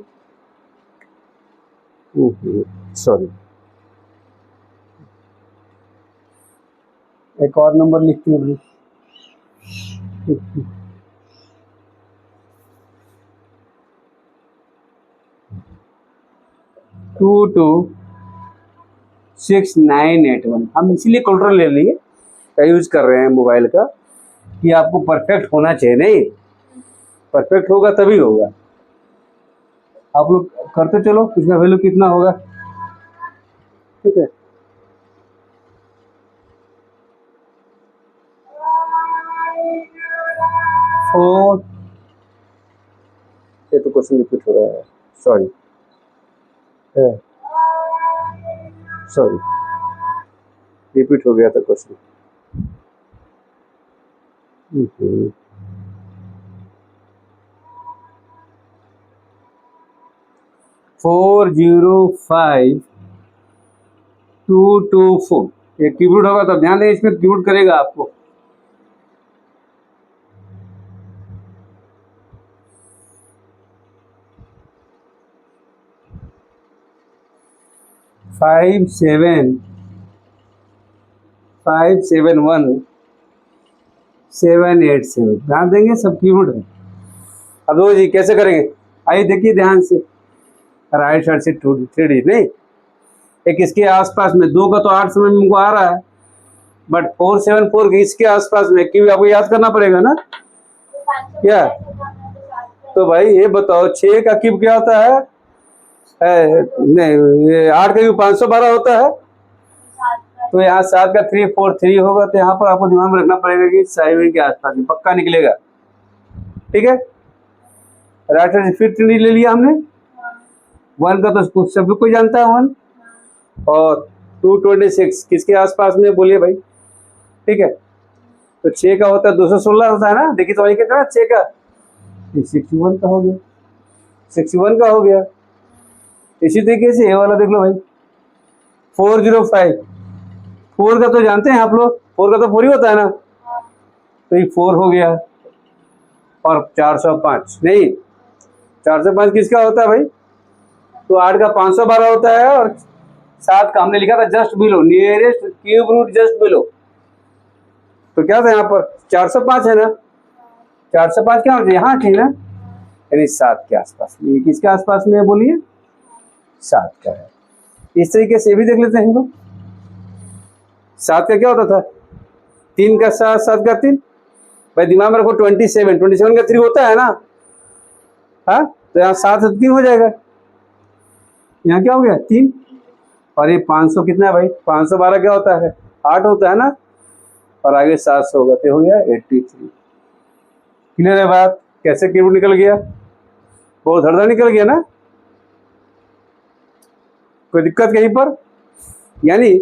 सॉरी एक और नंबर लिखते हैं भाई, 226981। हम इसीलिए कैलकुलेटर ले लिए का यूज कर रहे हैं मोबाइल का, कि आपको परफेक्ट होना चाहिए, नहीं परफेक्ट होगा तभी होगा। आप लोग करते चलो, इसका वैल्यू कितना होगा, ठीक है। फोर, ये तो क्वेश्चन रिपीट हो रहा है, सॉरी सॉरी रिपीट हो गया था क्वेश्चन। 405224, ये कीबोर्ड होगा तो ध्यान दें, इसमें कीबोर्ड करेगा आपको। फाइव सेवन 787 ध्यान देंगे, सब कीबोर्ड है। अब दो जी कैसे करेंगे, आइए देखिए ध्यान से, राइट साइड से 3 डिजिट नहीं, एक इसके आसपास में, 2 का तो 8 समझ में आ रहा है, बट 474 के इसके आसपास में क्यों आपको याद करना पड़ेगा ना क्या। तो भाई ये बताओ 6 का क्यूब क्या होता है, नहीं ये 8 का क्यूब 512 होता है, तो यहाँ 7 का 343 होगा, तो यहाँ पर आपको दिमाग में रखना पड़ेगा कि 7 के आसपास में पक्का निकलेगा, ठीक है। राइट साइड फिर 3 ले लिया हमने, 1 का तो सभी कोई जानता है 1, और 226 किसके आसपास में बोलिए भाई, ठीक है। तो 6 का होता है 216 होता है ना, देखिए तो वही कितना 6 का 61 का हो गया, 61 का हो गया। इसी तरीके से ये वाला देख लो भाई 405, 4 का तो जानते हैं आप लोग, 4 का तो 4 ही होता है ना, तो ये 4 हो गया। और 405 नहीं, 405 किसका होता है भाई, तो 8 का 512 होता है, और 7 का हमने लिखा था just below, nearest cube root just below, तो क्या था यहाँ पर 405 है ना, 405 क्या होता है यहाँ थी ना, यानी 7 के आसपास में। ये किसके आसपास में है बोलिए, 7 का है। इस तरीके से भी देख लेते हैं हम लोग। 7 का क्या होता था, 3 का 7, 7 का 3, भाई दिमाग में रखो 27, 27 का 3 होता है ना, हाँ तो यहाँ 7 से 3 हो जाएगा, यहाँ क्या हो गया 3, और ये 500 कितना है भाई, 512 क्या होता है 8 होता है ना, और आगे 700 होगा तो हो गया 83। क्लियर है बात, कैसे क्यूब निकल गया, बहुत धड़धा निकल गया ना, कोई दिक्कत कहीं पर, यानी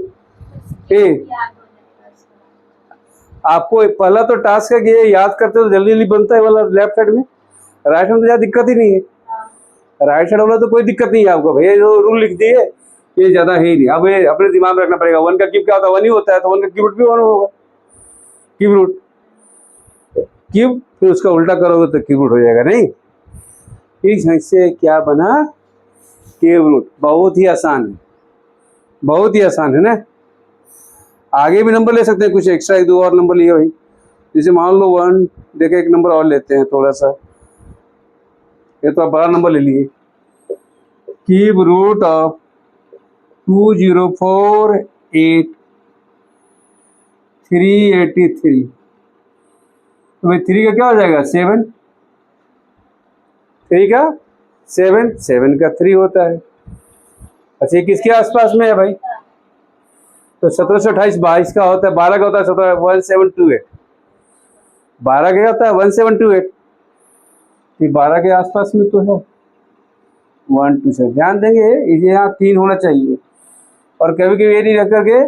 आपको पहला तो टास्क है कि ये याद करते तो जल्दी जल्दी बनता है वाला लेफ्ट साइड में, राइट में तो ज़्यादा दिक्कत ही नहीं है, राइट साइड वाला तो कोई दिक्कत नहीं है आपको, भैया जो रूल लिख दिए ये ज़्यादा है ही नहीं। अब ये अपने दिमाग में रखना पड़ेगा, 1 का क्यूब क्या होता है 1 ही होता है, तो 1 का क्यूब रूट भी 1 होगा, क्यूब रूट क्यूब, फिर उसका उल्टा करोगे तो क्यूब रूट हो जाएगा, नहीं इससे क्या बना क्यूब रूट, बहुत ही आसान है, बहुत ही आसान है ना। आगे भी नंबर ले सकते हैं, कुछ एक्स्ट्रा 1-2 और नंबर लिए भाई, जैसे मान लो 1 देखे, एक नंबर और लेते हैं थोड़ा सा, ये तो आप बड़ा नंबर ले लिए, क्यूब रूट ऑफ 2048,383, तो भाई 3 का क्या हो जाएगा 7, 3 का 7, 7 का 3 होता है। अच्छा ये किसके आसपास में है भाई, तो 1728 22 का होता है, 12 का होता है 1728, 12 का होता है 1728, ये 12 के आसपास में तो है 1 2 से ध्यान देंगे, इसे यहाँ 3 होना चाहिए। और कभी कभी ये नहीं रख करके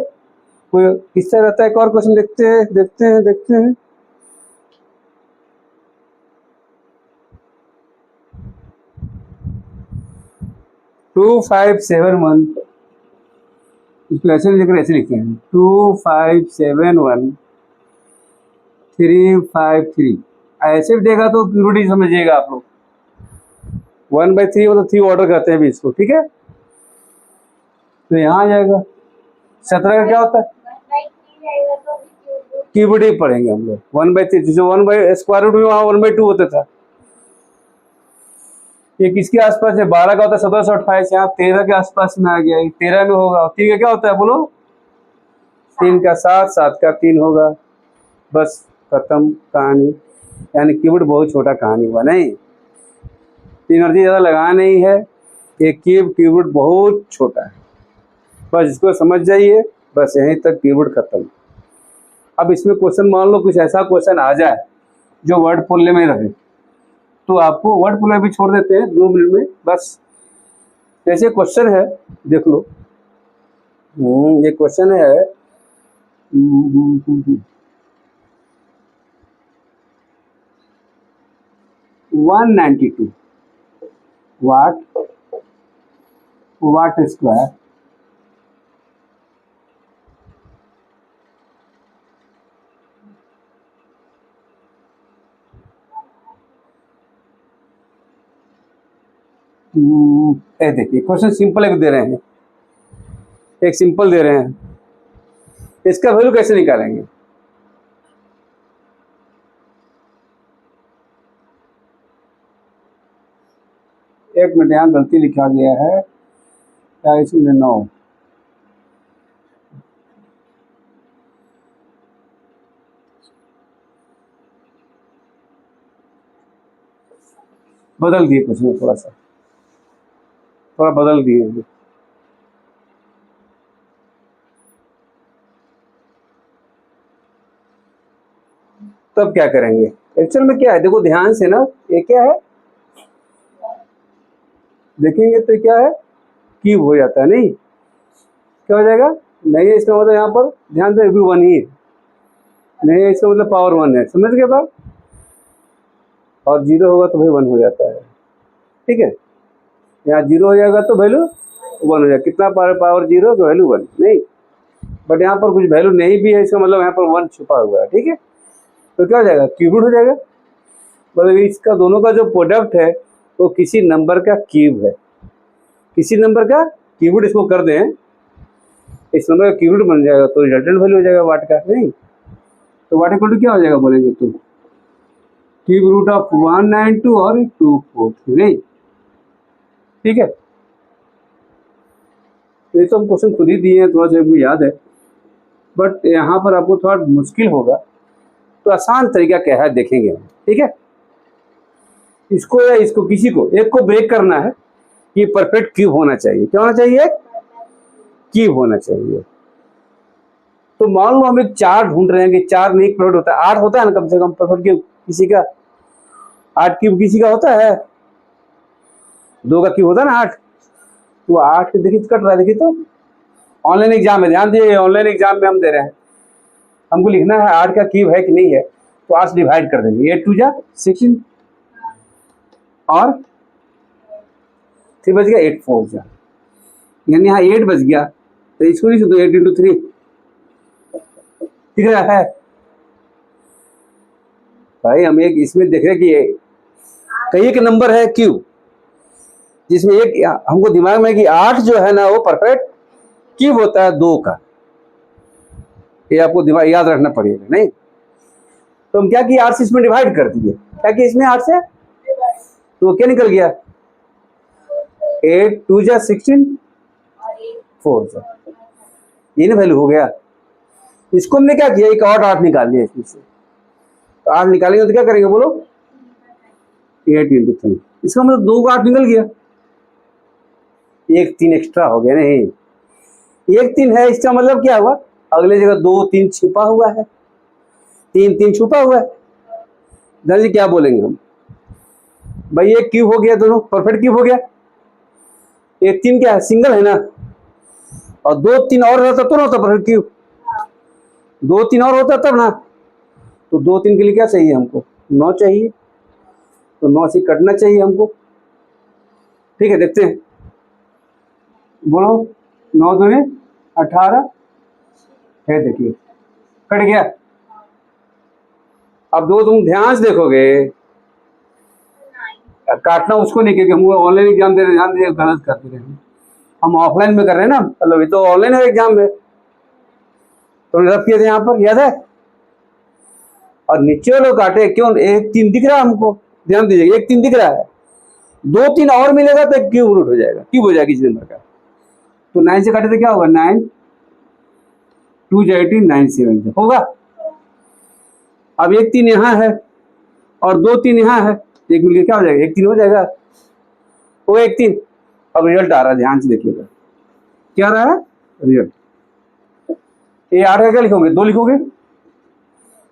कोई किससे रहता है, एक और क्वेश्चन देखते हैं देखते हैं देखते हैं, टू 571, इसको ऐसे नहीं लिख रहे, ऐसे लिखते हैं 2571353, ऐसे भी देगा तो रूढ़ी समझिएगा आप लोग, 1/3 मतलब 3 ऑर्डर करते हैं भी इसको, ठीक है। तो यहाँ आ जाएगा 17 का क्या होता है, क्यूब ही पढ़ेंगे हम लोग, 1/3, जैसे 1 स्क्वायर रूट में वहाँ 1/2 होता था। ये किसके आसपास है, 12 का होता है 1728, यहाँ 13 के आसपास में आ गया, 13 में होगा। 3 का क्या होता है बोलो, 3 का 7, 7 का 3 होगा, बस खत्म कहानी, यानी क्यूब बहुत छोटा कहानी हुआ, नहीं एनर्जी ज़्यादा लगा नहीं है, एक क्यूब बहुत छोटा है, बस इसको समझ जाइए, बस यहीं तक क्यूब खत्म। अब इसमें क्वेश्चन मान लो कुछ ऐसा क्वेश्चन आ जाए जो वर्ड फॉर्मूले में रहे, तो आपको वर्ड फॉर्मूला भी छोड़ देते हैं 2 मिनट में, बस जैसे क्वेश्चन है देख लो, ये क्वेश्चन है 192 वाट स्क्वायर देखिए क्वेश्चन सिंपल एक दे रहे हैं, एक सिंपल दे रहे हैं, इसका वैल्यू कैसे निकालेंगे, एक मिनट यहाँ गलती लिखा गया है, क्या इसमें 9, बदल दिए कुछ में, थोड़ा बदल दिए, तब क्या करेंगे, एक्चुअल में क्या है देखो ध्यान से ना, ये क्या है देखेंगे तो क्या है क्यूब हो जाता है, नहीं क्या हो जाएगा, नहीं है इसका मतलब यहाँ पर ध्यान से भी 1 ही है, नहीं, इसका मतलब पावर 1 है, समझ गए बात। और 0 होगा तो भाई 1 हो जाता है, ठीक है। यहाँ 0 हो जाएगा तो वैल्यू 1 हो जाएगा। कितना पावर 0 तो वैल्यू 1, नहीं। बट यहाँ पर कुछ वैल्यू नहीं भी है, इसका मतलब यहाँ पर 1 छुपा हुआ है, ठीक है। तो क्या हो जाएगा, क्यूब रूट हो जाएगा। मतलब इसका दोनों का जो प्रोडक्ट है वो किसी नंबर का क्यूब है, किसी नंबर का क्यूब रूट इसको कर दें, इस नंबर का क्यूब रूट बन जाएगा तो रिजल्टेंट वैल्यू हो जाएगा वाट का, नहीं। तो वाट इक्वल टू क्या हो जाएगा बोलेंगे तुम, क्यूब रूट ऑफ 192 और 243, नहीं, ठीक है। तो ये तो हम क्वेश्चन खुद ही दिए हैं, थोड़ा सा हमको याद है, बट यहाँ पर आपको थोड़ा मुश्किल होगा। तो आसान तरीका क्या है देखेंगे हम, ठीक है। इसको या इसको, किसी को एक को ब्रेक करना है कि परफेक्ट क्यूब होना चाहिए। क्या होना चाहिए, क्यूब होना चाहिए। तो मान लो हम एक 4 ढूंढ रहे हैं कि 4 में एक परफेक्ट होता है, 8 होता है ना कम से कम परफेक्ट क्यूब किसी का, 8 क्यूब किसी का होता है, 2 का क्यूब होता है ना 8। तो 8 देखिए कट रहा है, देखिए तो ऑनलाइन एग्जाम है, ध्यान दिए, ऑनलाइन एग्जाम में हम दे रहे हैं, हमको लिखना है 8 का क्यूब है कि नहीं है। तो 8 डिवाइड कर देंगे, 8 2 जा 16 और 3 बच गया, 8 4 जा, यानी यहाँ 8 बच गया। तो इसको नहीं सुनो, 8 इंटू 3 दिख रहा है भाई। हम एक इसमें देख रहे कि कई एक नंबर है क्यूब जिसमें एक हमको दिमाग में कि 8 जो है ना वो परफेक्ट क्यूब होता है 2 का, ये आपको दिमाग याद रखना पड़ेगा, नहीं। तो हम क्या किए, 8 से इसमें डिवाइड कर दिए, क्या कि इसमें 8 से, तो क्या निकल गया, 8 2 जा 16 4 जा, ये ना वैल्यू हो गया। इसको हमने क्या किया, एक और 8 निकाल लिया इसमें से। तो 8 निकालेंगे तो क्या करेंगे बोलो, 8 इंटू 3, इसका मतलब 2 का 8 निकल गया, एक 3 एक्स्ट्रा हो गया, नहीं एक 3 है, इसका मतलब क्या हुआ, अगले जगह 2 3 छुपा हुआ है, 3 3 छुपा हुआ है। जल्दी क्या बोलेंगे हम, भाई एक क्यूब हो गया, दोनों परफेक्ट क्यूब हो गया। एक 3 क्या है, सिंगल है ना, और 2 3 और रहता तो ना होता परफेक्ट क्यूब, 2 3 और होता तब ना। तो 2 3 के लिए क्या चाहिए हमको, 9 चाहिए, तो 9 से कटना चाहिए हमको, ठीक है। देखते हैं, बोलो 9 2 18 है, देखिए कट गया। अब दो तुम ध्यान से देखोगे, काटना उसको नहीं, क्योंकि हम ऑनलाइन एग्जाम दे रहे हैं, ध्यान दीजिए गलत कर दे रहे हैं, हम ऑफलाइन में कर रहे हैं ना, मतलब ये तो ऑनलाइन है एग्जाम में, तो रफ किए थे यहाँ पर, याद है। और नीचे वाले काटे क्यों, 1 3 दिख रहा है हमको, ध्यान दीजिए 1 3 दिख रहा है, 2 3 और मिलेगा तो क्यूब रूट हो जाएगा, क्यूब हो जाएगा इस नंबर का। तो 9 से काटे तो क्या होगा, 9 2 जा 18 9 7 होगा। अब 1 3 यहाँ है और 2 3 यहाँ है, एक मिलकर क्या हो जाएगा, 1 3 हो जाएगा, वो 1 3। अब रिजल्ट आ रहा है, ध्यान से देखिएगा क्या आ रहा है रिजल्ट। ये 8 का क्या लिखोगे, 2 लिखोगे,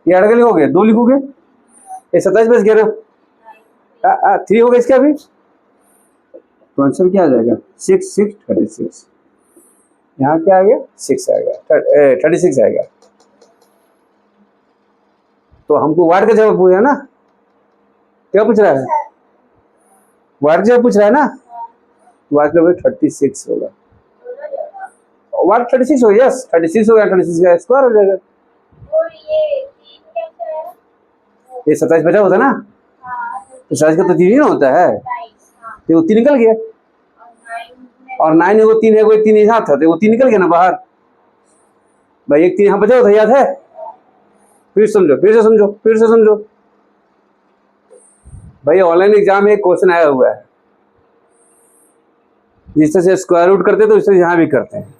ये 8 का लिखोगे 2 लिखोगे, ये 27 बच गया ना, 3 हो गया इसका भी। तो आंसर क्या आ जाएगा, 6 6 36। यहाँ क्या आ गया, 6 आएगा, 36 आएगा। तो हमको वाट का जवाब पूछा ना, क्या पूछ रहा है, वाट जवाब पूछ रहा है ना, वाट का 36 होगा, वाट 36 हो, यस 36 हो गया, 36 का स्क्वायर हो जाएगा। ये 27 बचा होता ना, तो 27 का तो 3 ही ना होता है, तो वो 3 निकल गया, और 9 है वो 3 है, कोई 3 यहाँ था तो वो 3 निकल गया ना बाहर। भाई 1 3 यहाँ बचा होता, याद है, फिर समझो, फिर से समझो, फिर से समझो। भाई ऑनलाइन एग्जाम में एक क्वेश्चन आया हुआ है, जिस तरह से स्क्वायर रूट करते तो इस तरह यहाँ भी करते हैं।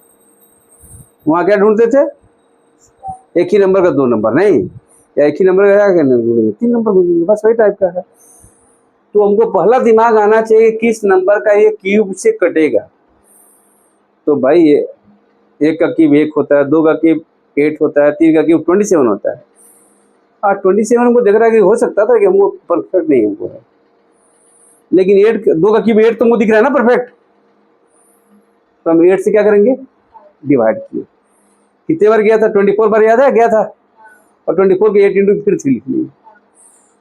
वहाँ क्या ढूंढते थे, एक ही नंबर का 2 नंबर, नहीं, या एक ही नंबर का क्या ढूंढेंगे, 3 नंबर ढूंढेंगे, बस वही टाइप का है। तो हमको पहला दिमाग आना चाहिए किस नंबर का ये क्यूब से कटेगा। तो भाई ये 1 का क्यूब 1 होता है, 2 का क्यूब 8 होता है, 3 का क्यूब 27 होता है। 27 हमको देख रहा है कि हो सकता था कि हमको परफेक्ट नहीं हमको है, लेकिन 2 का क्यूब 8 तुमको दिख रहा है ना परफेक्ट, तो हम 8 से क्या करेंगे, डिवाइड किए। कितने बार गया था, 24 बार, याद है गया था, और 24 के 8 इंटू फिर 3 लिख लिए,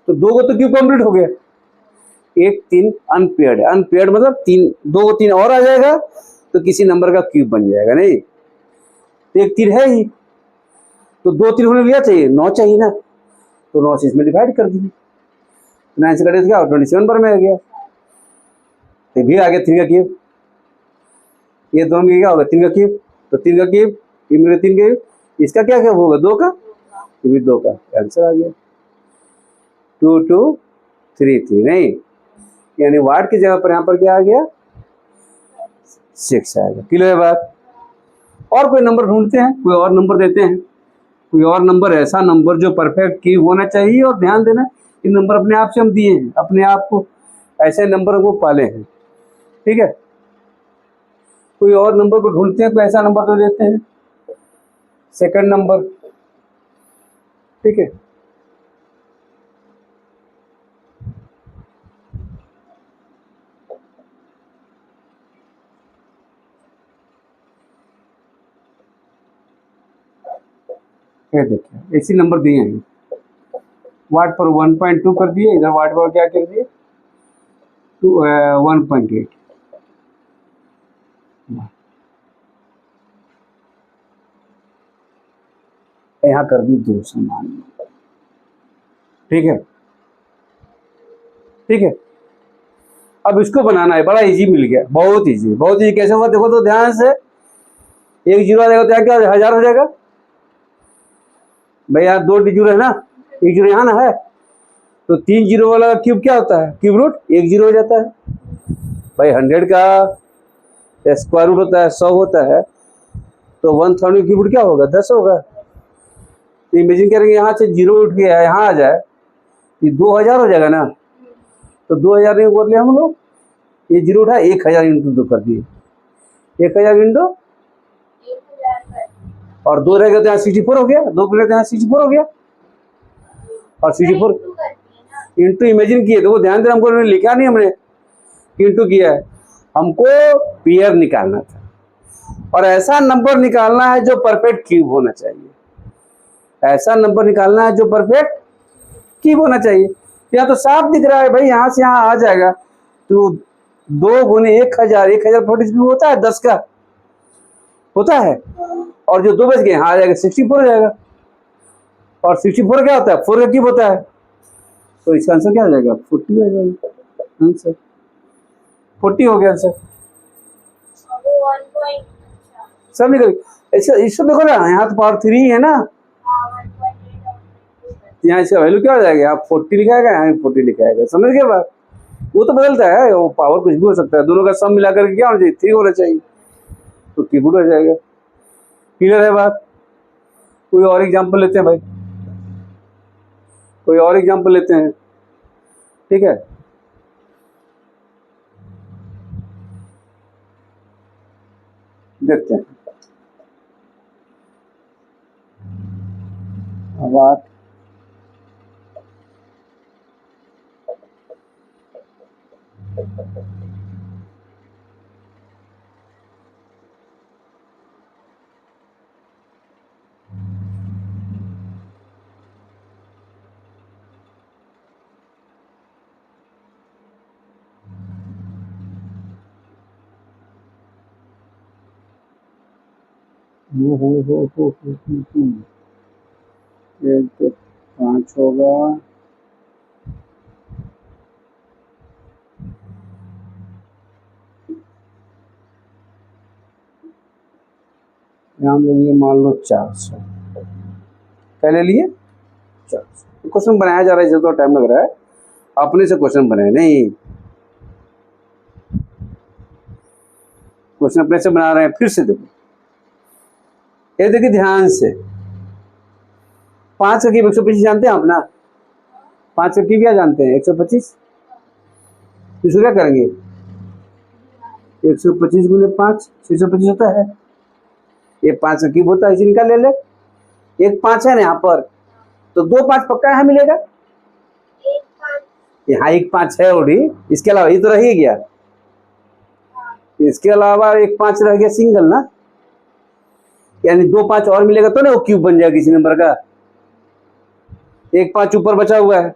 तो 2 को तो क्यूब कंप्लीट हो गया। 1 3 अनपेयर्ड है, अनपेयर्ड मतलब 3, 2 को 3 और आ जाएगा तो किसी नंबर का क्यूब बन जाएगा, नहीं तो 1 3 है ही, तो 2 3 होने लिया चाहिए, 9 चाहिए ना, तो 9 से इसमें डिवाइड कर दिए, 9 से कटे क्या 27 पर में आ गया, तो भी आ गया 3 का क्यूब, ये दोनों में क्या होगा 3 का क्यूब, तो 3 का क्यूब, ये मेरे 3 का क्यूब, इसका क्या क्या होगा 2 का, ये भी 2 का, आंसर आ गया 2 2 3 3, नहीं यानी वाट की जगह पर यहाँ पर क्या आ गया 6 आएगा। क्लियर है बात। और कोई नंबर ढूंढते हैं, कोई और नंबर देते हैं, कोई और नंबर, ऐसा नंबर जो परफेक्ट क्यूब होना चाहिए। और ध्यान देना इन नंबर अपने आप से हम दिए हैं, अपने आप को ऐसे नंबर को पाले हैं, ठीक है। कोई और नंबर को ढूंढते हैं, कोई ऐसा नंबर तो देते हैं, सेकंड नंबर, ठीक है। ये देखिए ऐसी नंबर दिए हैं, वाट पर 1.2 कर दिए, इधर वाट पर क्या कर दिए 1.8, यहाँ कर दी 2 समान, ठीक है ठीक है। अब इसको बनाना है, बड़ा इजी मिल गया, बहुत इजी, बहुत इजी। कैसे होगा देखो तो ध्यान से, 1 जीरो आ जाएगा तो यहाँ क्या 1000 हो जाएगा भाई, यहाँ 2 जीरो है ना, 1 जीरो यहाँ ना है, तो 3 जीरो वाला क्यूब क्या होता है, क्यूब रूट 1 जीरो हो जाता है भाई। 100 का स्क्वायर रूट होता है 100 होता है, तो 1/3 क्यूब रूट क्या होगा 10 होगा। तो इमेजिन करेंगे यहाँ से जीरो उठ गया यहाँ आ जाए, ये 2000 हो जाएगा ना, तो 2000 नहीं बोल लिया हम लोग, ये जीरो उठा 1000 इंटू 2 कर दिए, 1000 इंटू और 2 रह गया तो यहाँ 64 हो गया, 2 प्लेट तो यहाँ 64 हो गया, और 64 इंटू इमेजिन किए, देखो ध्यान देना, हमको लिखा नहीं हमने इंटू किया है, हमको पेयर निकालना था, और ऐसा नंबर निकालना है जो परफेक्ट क्यूब होना चाहिए, ऐसा नंबर निकालना है जो परफेक्ट क्यूब होना चाहिए। यहाँ तो साफ दिख रहा है भाई, यहाँ से यहाँ आ जाएगा, तो 2 गुने 1000, 1000 40 क्यूब होता है 10 का होता है, और जो 2 बच गए यहाँ आ जाएगा 64 हो जाएगा, और 64 क्या होता है 4 का क्यूब होता है, तो इसका आंसर क्या हो जाएगा 40 हो जाएगा, आंसर 40 हो गया आंसर, सब निकल। इसको देखो ना, यहाँ तो पावर 3 है ना, यहाँ इसका वैल्यू क्या हो जाएगा, यहाँ 40 लिखाएगा, यहाँ 40 लिखाएगा, समझ गए बात। वो तो बदलता है, वो पावर कुछ भी हो सकता है, दोनों का सम मिलाकर के क्या होना चाहिए 3 होना चाहिए, तो कीबोर्ड हो जाएगा। क्लियर है बात। कोई और एग्जांपल लेते हैं भाई, कोई और एग्जांपल लेते हैं, ठीक है। देखते हैं अब ये तो 5 होगा, यहाँ ले लिए मान लो 400, क्या ले लिए 400। क्वेश्चन बनाया जा रहा है, इसे तो टाइम लग रहा है, अपने से क्वेश्चन बनाए नहीं, क्वेश्चन अपने से बना रहे हैं। फिर से देखो, ये देखिए ध्यान से, 5 का क्यूब 125 जानते हैं आप ना, 5 का क्यूब क्या जानते हैं 125, इसको क्या करेंगे 125 गुने 5 625 होता है, ये 5 का क्यूब होता है, इसे निकाल ले ले, एक 5 है ना यहाँ पर, तो 2 5 पक्का यहाँ मिलेगा, यहाँ एक 5 है ऑलरेडी, इसके अलावा ये तो रह ही गया, इसके अलावा एक 5 रह गया सिंगल ना, यानी 2 5 और मिलेगा तो ना वो क्यूब बन जाएगा किसी नंबर का, एक 5 ऊपर बचा हुआ है,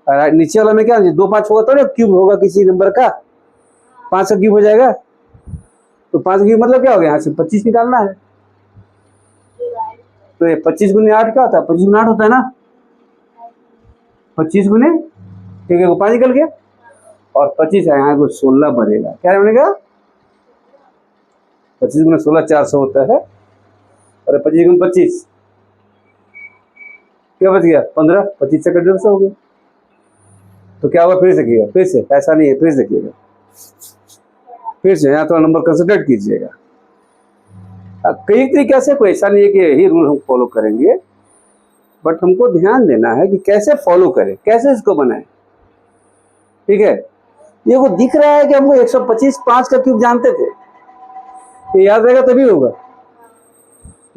और नीचे वाला में क्या 2 5 होगा तो ना क्यूब होगा किसी नंबर का, 5 का क्यूब हो जाएगा। तो 5 का क्यूब मतलब क्या हो गया, यहाँ से 25 निकालना है। तो ये 25 गुने 8 क्या होता है, 25 गुने 8 होता है ना, 25 गुने, ठीक है, वो 5 निकल गया, और 25 है यहाँ को 16 बनेगा। क्या बनेगा, 25 गुने 16 400 होता है, और 25 गुने 25 क्या बच गया 15, 25 से कट 150 हो गया। तो क्या होगा, फिर से देखिएगा, फिर से ऐसा नहीं है, फिर से देखिएगा, फिर से यहाँ थोड़ा नंबर कंसिडर कीजिएगा। कई तरीके से, कोई ऐसा नहीं है कि यही रूल हम फॉलो करेंगे, बट हमको ध्यान देना है कि कैसे फॉलो करें, कैसे इसको बनाएं। ठीक है, ये वो दिख रहा है कि हमको 125 5 का क्यूब जानते थे, ये याद रहेगा तभी होगा,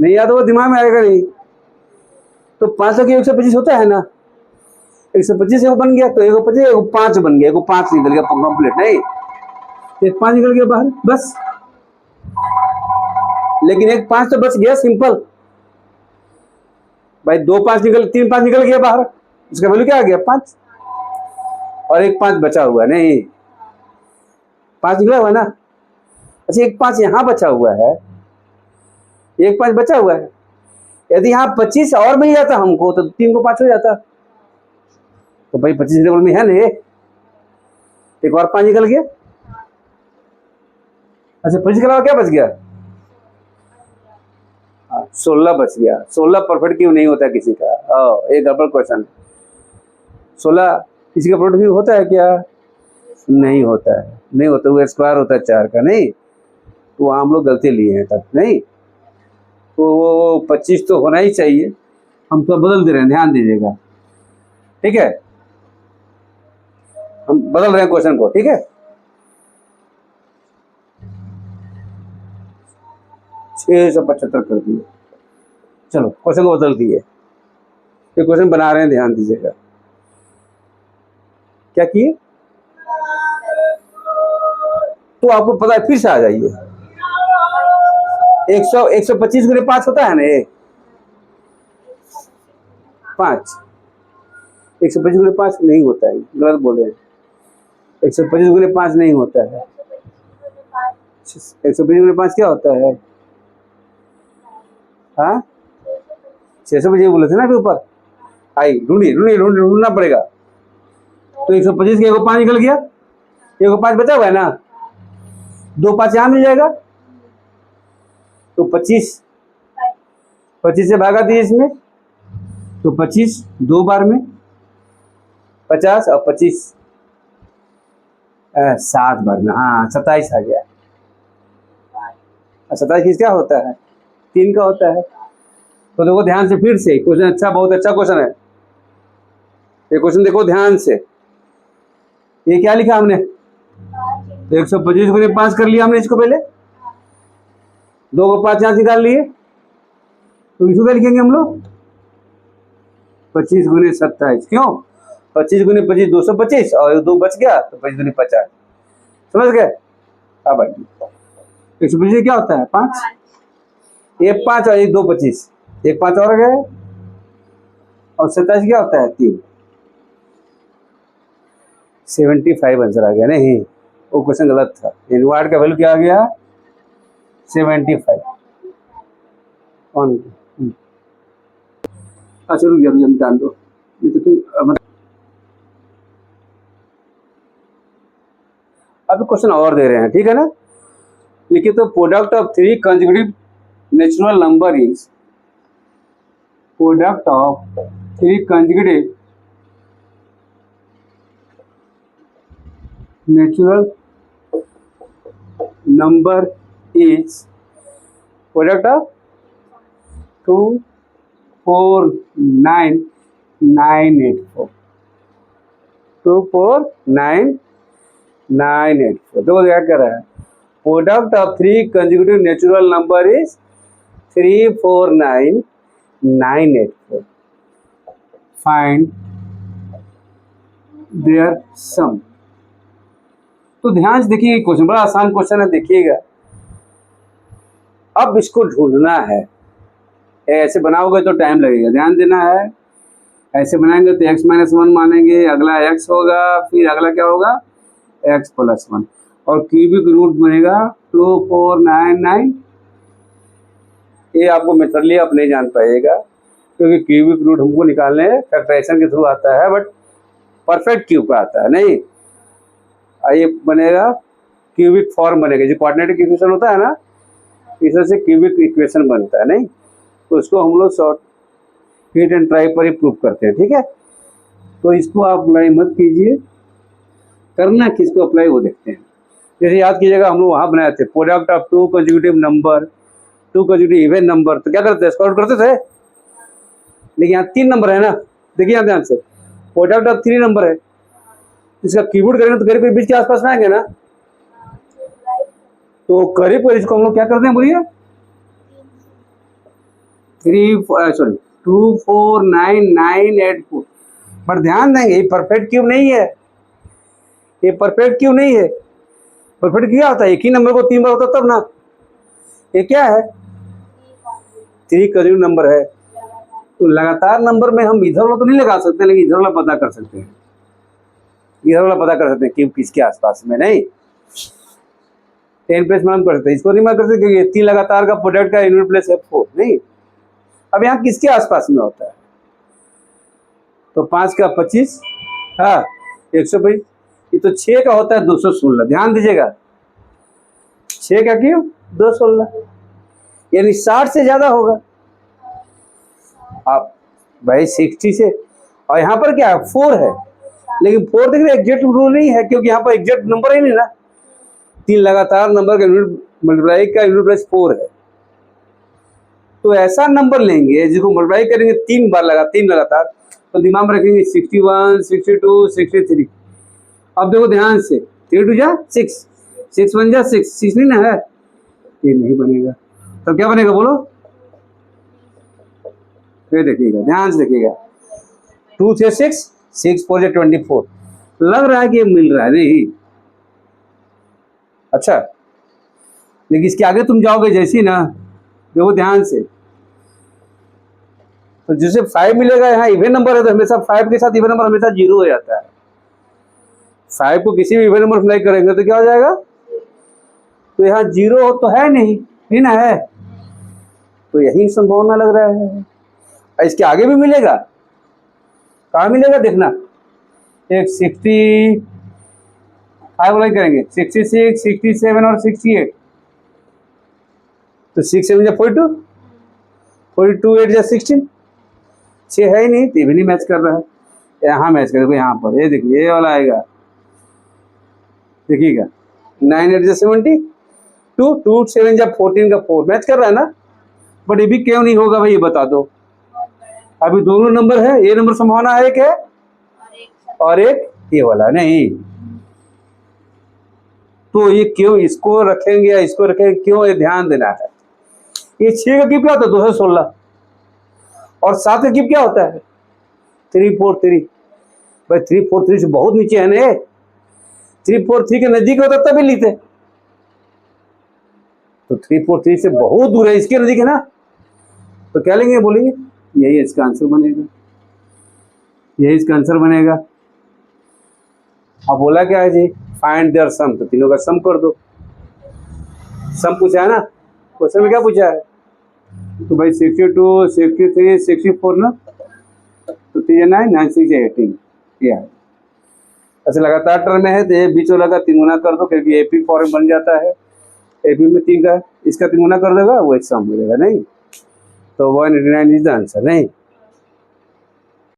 नहीं याद होगा दिमाग में आएगा नहीं। तो 5 का क्यूब 125 होता है ना, 125 एगो बन गया, तो 125 एगो 5 बन गया, एगो 5 निकल गया कंप्लीट, नहीं एक 5 निकल गया बाहर बस। लेकिन एक 5 तो बच गया सिंपल भाई, 2 5 निकल, 3 5 निकल गया बाहर, उसका वैल्यू क्या आ गया 5, और एक 5 बचा हुआ, नहीं 5 निकला हुआ ना। अच्छा, एक 5 यहाँ बचा हुआ है, एक 5 बचा हुआ है, यदि यहाँ 25 और मिल जाता हमको तो 3 को 5 हो जाता। तो भाई 25 लेवल में है ना ये, एक और 5 निकल गया। अच्छा, 25 के अलावा क्या बच गया, 16 बच गया। 16 परफेक्ट क्यों नहीं होता किसी का, ये गड़बड़ क्वेश्चन। 16 किसी का परफेक्ट क्यों होता है क्या, नहीं होता है, नहीं होता, वो स्क्वायर होता है 4 का, नहीं तो हम लोग गलती लिए हैं तब, नहीं तो 25 तो होना ही चाहिए, हम तो बदल दे रहे हैं, ध्यान दीजिएगा। ठीक है, हम बदल रहे हैं क्वेश्चन को, ठीक है। 675 कर दिए, चलो क्वेश्चन को बदल दिए, ये क्वेश्चन बना रहे हैं, ध्यान दीजिएगा। क्या किए, तो आपको पता है, फिर से आ जाइए। 125 गुने 5 होता है ना, ये 5, 125 गुने 5 नहीं होता है, गलत बोले हैं, 125 गुने 5 नहीं होता है। 125 गुने 5 क्या होता है, हाँ 625 बोले थे ना अभी ऊपर, आई ढूंढना पड़ेगा। तो 125 के एगो 5 निकल गया, एगो 5 बचा हुआ है ना, 2 5 यहाँ मिल जाएगा, तो 25 से भागा दिए इसमें, तो 25 2 बार में 50, और 25 7 बार में, हाँ 27 आ गया। 27 क्या होता है, 3 का होता है। तो देखो ध्यान से, फिर से क्वेश्चन अच्छा, बहुत अच्छा क्वेश्चन है ये क्वेश्चन, देखो ध्यान से। ये क्या लिखा हमने, 125 गुने 5 कर लिया हमने इसको, पहले 2 को 5 यहाँ निकाल लिए, तो इसको क्या लिखेंगे हम लोग, 25 गुने 27, क्यों 25 गुने 25 225, और 2 बच गया तो 25 गुने 50, समझ गए। अब 125 क्या होता है 5, एक 5 और एक 2 25, एक 5 और गए, और 27 क्या होता है 3, 75 आंसर आ गया। नहीं, वो क्वेश्चन गलत था, इनवर्ट का वैल्यू क्या आ गया 75। अच्छा रुक जाओ, जान दो, ये तो अब क्वेश्चन और दे रहे हैं, ठीक है ना। लिखिए, तो product of 3 consecutive natural number is, product of 3 consecutive natural number is, product of 2 4 9 984, 2 4 9 984। देखो क्या कर रहा है, product of 3 consecutive natural number is 3 4 9 984, find their sum. तो ध्यान से देखिए, क्वेश्चन बड़ा आसान क्वेश्चन है, देखिएगा। अब इसको ढूंढना है, ऐसे बनाओगे तो टाइम लगेगा, ध्यान देना है, ऐसे बनाएंगे तो x माइनस वन मानेंगे, अगला x होगा, फिर अगला क्या होगा x प्लस वन, और क्यूबिक रूट बनेगा 2499। ये आपको मेथडली आप नहीं जान पाइएगा क्योंकि क्यूबिक रूट हमको निकालने फैक्टराइजेशन के थ्रू आता है, बट परफेक्ट क्यूब का आता है नहीं। ये बनेगा क्यूबिक फॉर्म बनेगा, जो क्वाड्रेटिक इक्वेशन होता है ना, इस तरह से क्यूबिक इक्वेशन बनता है नहीं। तो उसको हम लोग शॉर्ट हिट एंड ट्राई पर ही प्रूव करते हैं, ठीक है। तो इसको आप अप्लाई मत कीजिए, करना किसको अप्लाई वो देखते हैं। जैसे याद कीजिएगा हम लोग वहाँ बनाए थे product of to consecutive number, to consecutive even number, तो क्या करते थे स्क्वायर करते थे, लेकिन यहाँ 3 नंबर है ना, देखिए यहाँ ध्यान से, प्रोडक्ट ऑफ 3 नंबर है, इसका कीबोर्ड करेंगे तो करीब बीच के आसपास में आएंगे ना। तो करीब इसको हम लोग क्या करते हैं बोलिए 249984, बट ध्यान देंगे ये परफेक्ट क्यूब नहीं है, ये परफेक्ट क्यूब नहीं है। परफेक्ट क्या होता है, एक ही नंबर को 3 बार होता तब ना। ये क्या है 3 करीब नंबर है, तो लगातार नंबर में हम इधर वाला तो नहीं लगा सकते, लेकिन इधर वाला पता कर सकते हैं, इधर वाला पता कर सकते हैं क्यूब किसके आसपास में नहीं। 10 प्लस में हम कर सकते हैं, इसको नहीं मार कर सकते क्योंकि 3 लगातार का प्रोडक्ट का यूनिट प्लेस है 4 नहीं। अब यहाँ किसके आसपास में होता है, तो 5 का 25, हाँ 122, ये तो 6 का होता है 216, ध्यान दीजिएगा 6 का क्यूब 216, यानी 60 से ज्यादा होगा। आप भाई 60 से, और यहाँ पर क्या है 4 है, लेकिन 4 देखिए एग्जैक्ट रूल नहीं है क्योंकि यहाँ पर एग्जैक्ट नंबर ही नहीं ना, 3 लगातार नंबर का यूनिट मल्टीप्लाई का यूनिट प्लस 4 है। तो ऐसा नंबर लेंगे जिसको मल्टीप्लाई करेंगे 3 बार तीन लगातार, तो दिमाग में रखेंगे 61, 62, 63। अब देखो ध्यान से 3 2 जा 6, 6 1 जा 6 नहीं ना है, ये नहीं बनेगा, तो क्या बनेगा बोलो, फिर देखिएगा ध्यान से देखिएगा 2 से 6, 6 4 24, लग रहा है कि ये मिल रहा है नहीं। अच्छा, लेकिन इसके आगे तुम जाओगे जैसी ना, देखो ध्यान से, तो जिसे 5 मिलेगा, यहाँ इवन नंबर है तो हमेशा 5 के साथ इवन नंबर हमेशा 0 हो जाता है। 5 को किसी भी इवन नंबर अप्लाई करेंगे तो क्या हो जाएगा, तो यहाँ 0 तो है नहीं ना है, तो यही संभावना लग रहा है। इसके आगे भी मिलेगा, कहाँ मिलेगा देखना, एक 65 अप्लाई करेंगे, 66, 67 और 68, तो 6 7 जा 42, 42 8 जा 16, 6 है ही नहीं, तो ये भी नहीं मैच कर रहा है। यहाँ मैच कर, देखो यहाँ पर ये देखिए ये वाला आएगा, देखिएगा 9 8 जा 72, 2 7 जा 14 का 4 मैच कर रहा है ना, बट ये भी क्यों नहीं होगा भाई ये बता दो। अभी दोनों नंबर है, ये नंबर संभावना एक है और एक ये वाला नहीं, तो ये क्यों इसको रखेंगे या इसको रखेंगे, क्यों, ये ध्यान देना है। ये 6 का क्यूब क्या होता है 216, और 7 का क्यूब क्या होता है 343, भाई 343 से बहुत नीचे है ना, 343 के नजदीक होता तभी लिखते, तो 343 से बहुत दूर है, इसके नजदीक है ना, तो क्या लेंगे बोलेंगे, यही इसका आंसर बनेगा, यही इसका आंसर बनेगा। अब बोला क्या है जी, फाइंड देयर सम, तो तीनों का सम कर दो। सम पूछा है ना, क्वेश्चन में क्या पूछा है, तो भाई 62, 63, 64 ना, तो 3 9 9 6 18, क्या है ऐसे लगातार टर्म में है, तो ये बीच वाला का तिगुना कर दो क्योंकि एपी फॉर्म बन जाता है, एपी में 3 का, इसका तिगुना कर देगा वो एक सम मिलेगा नहीं, तो 189 इज द आंसर नहीं।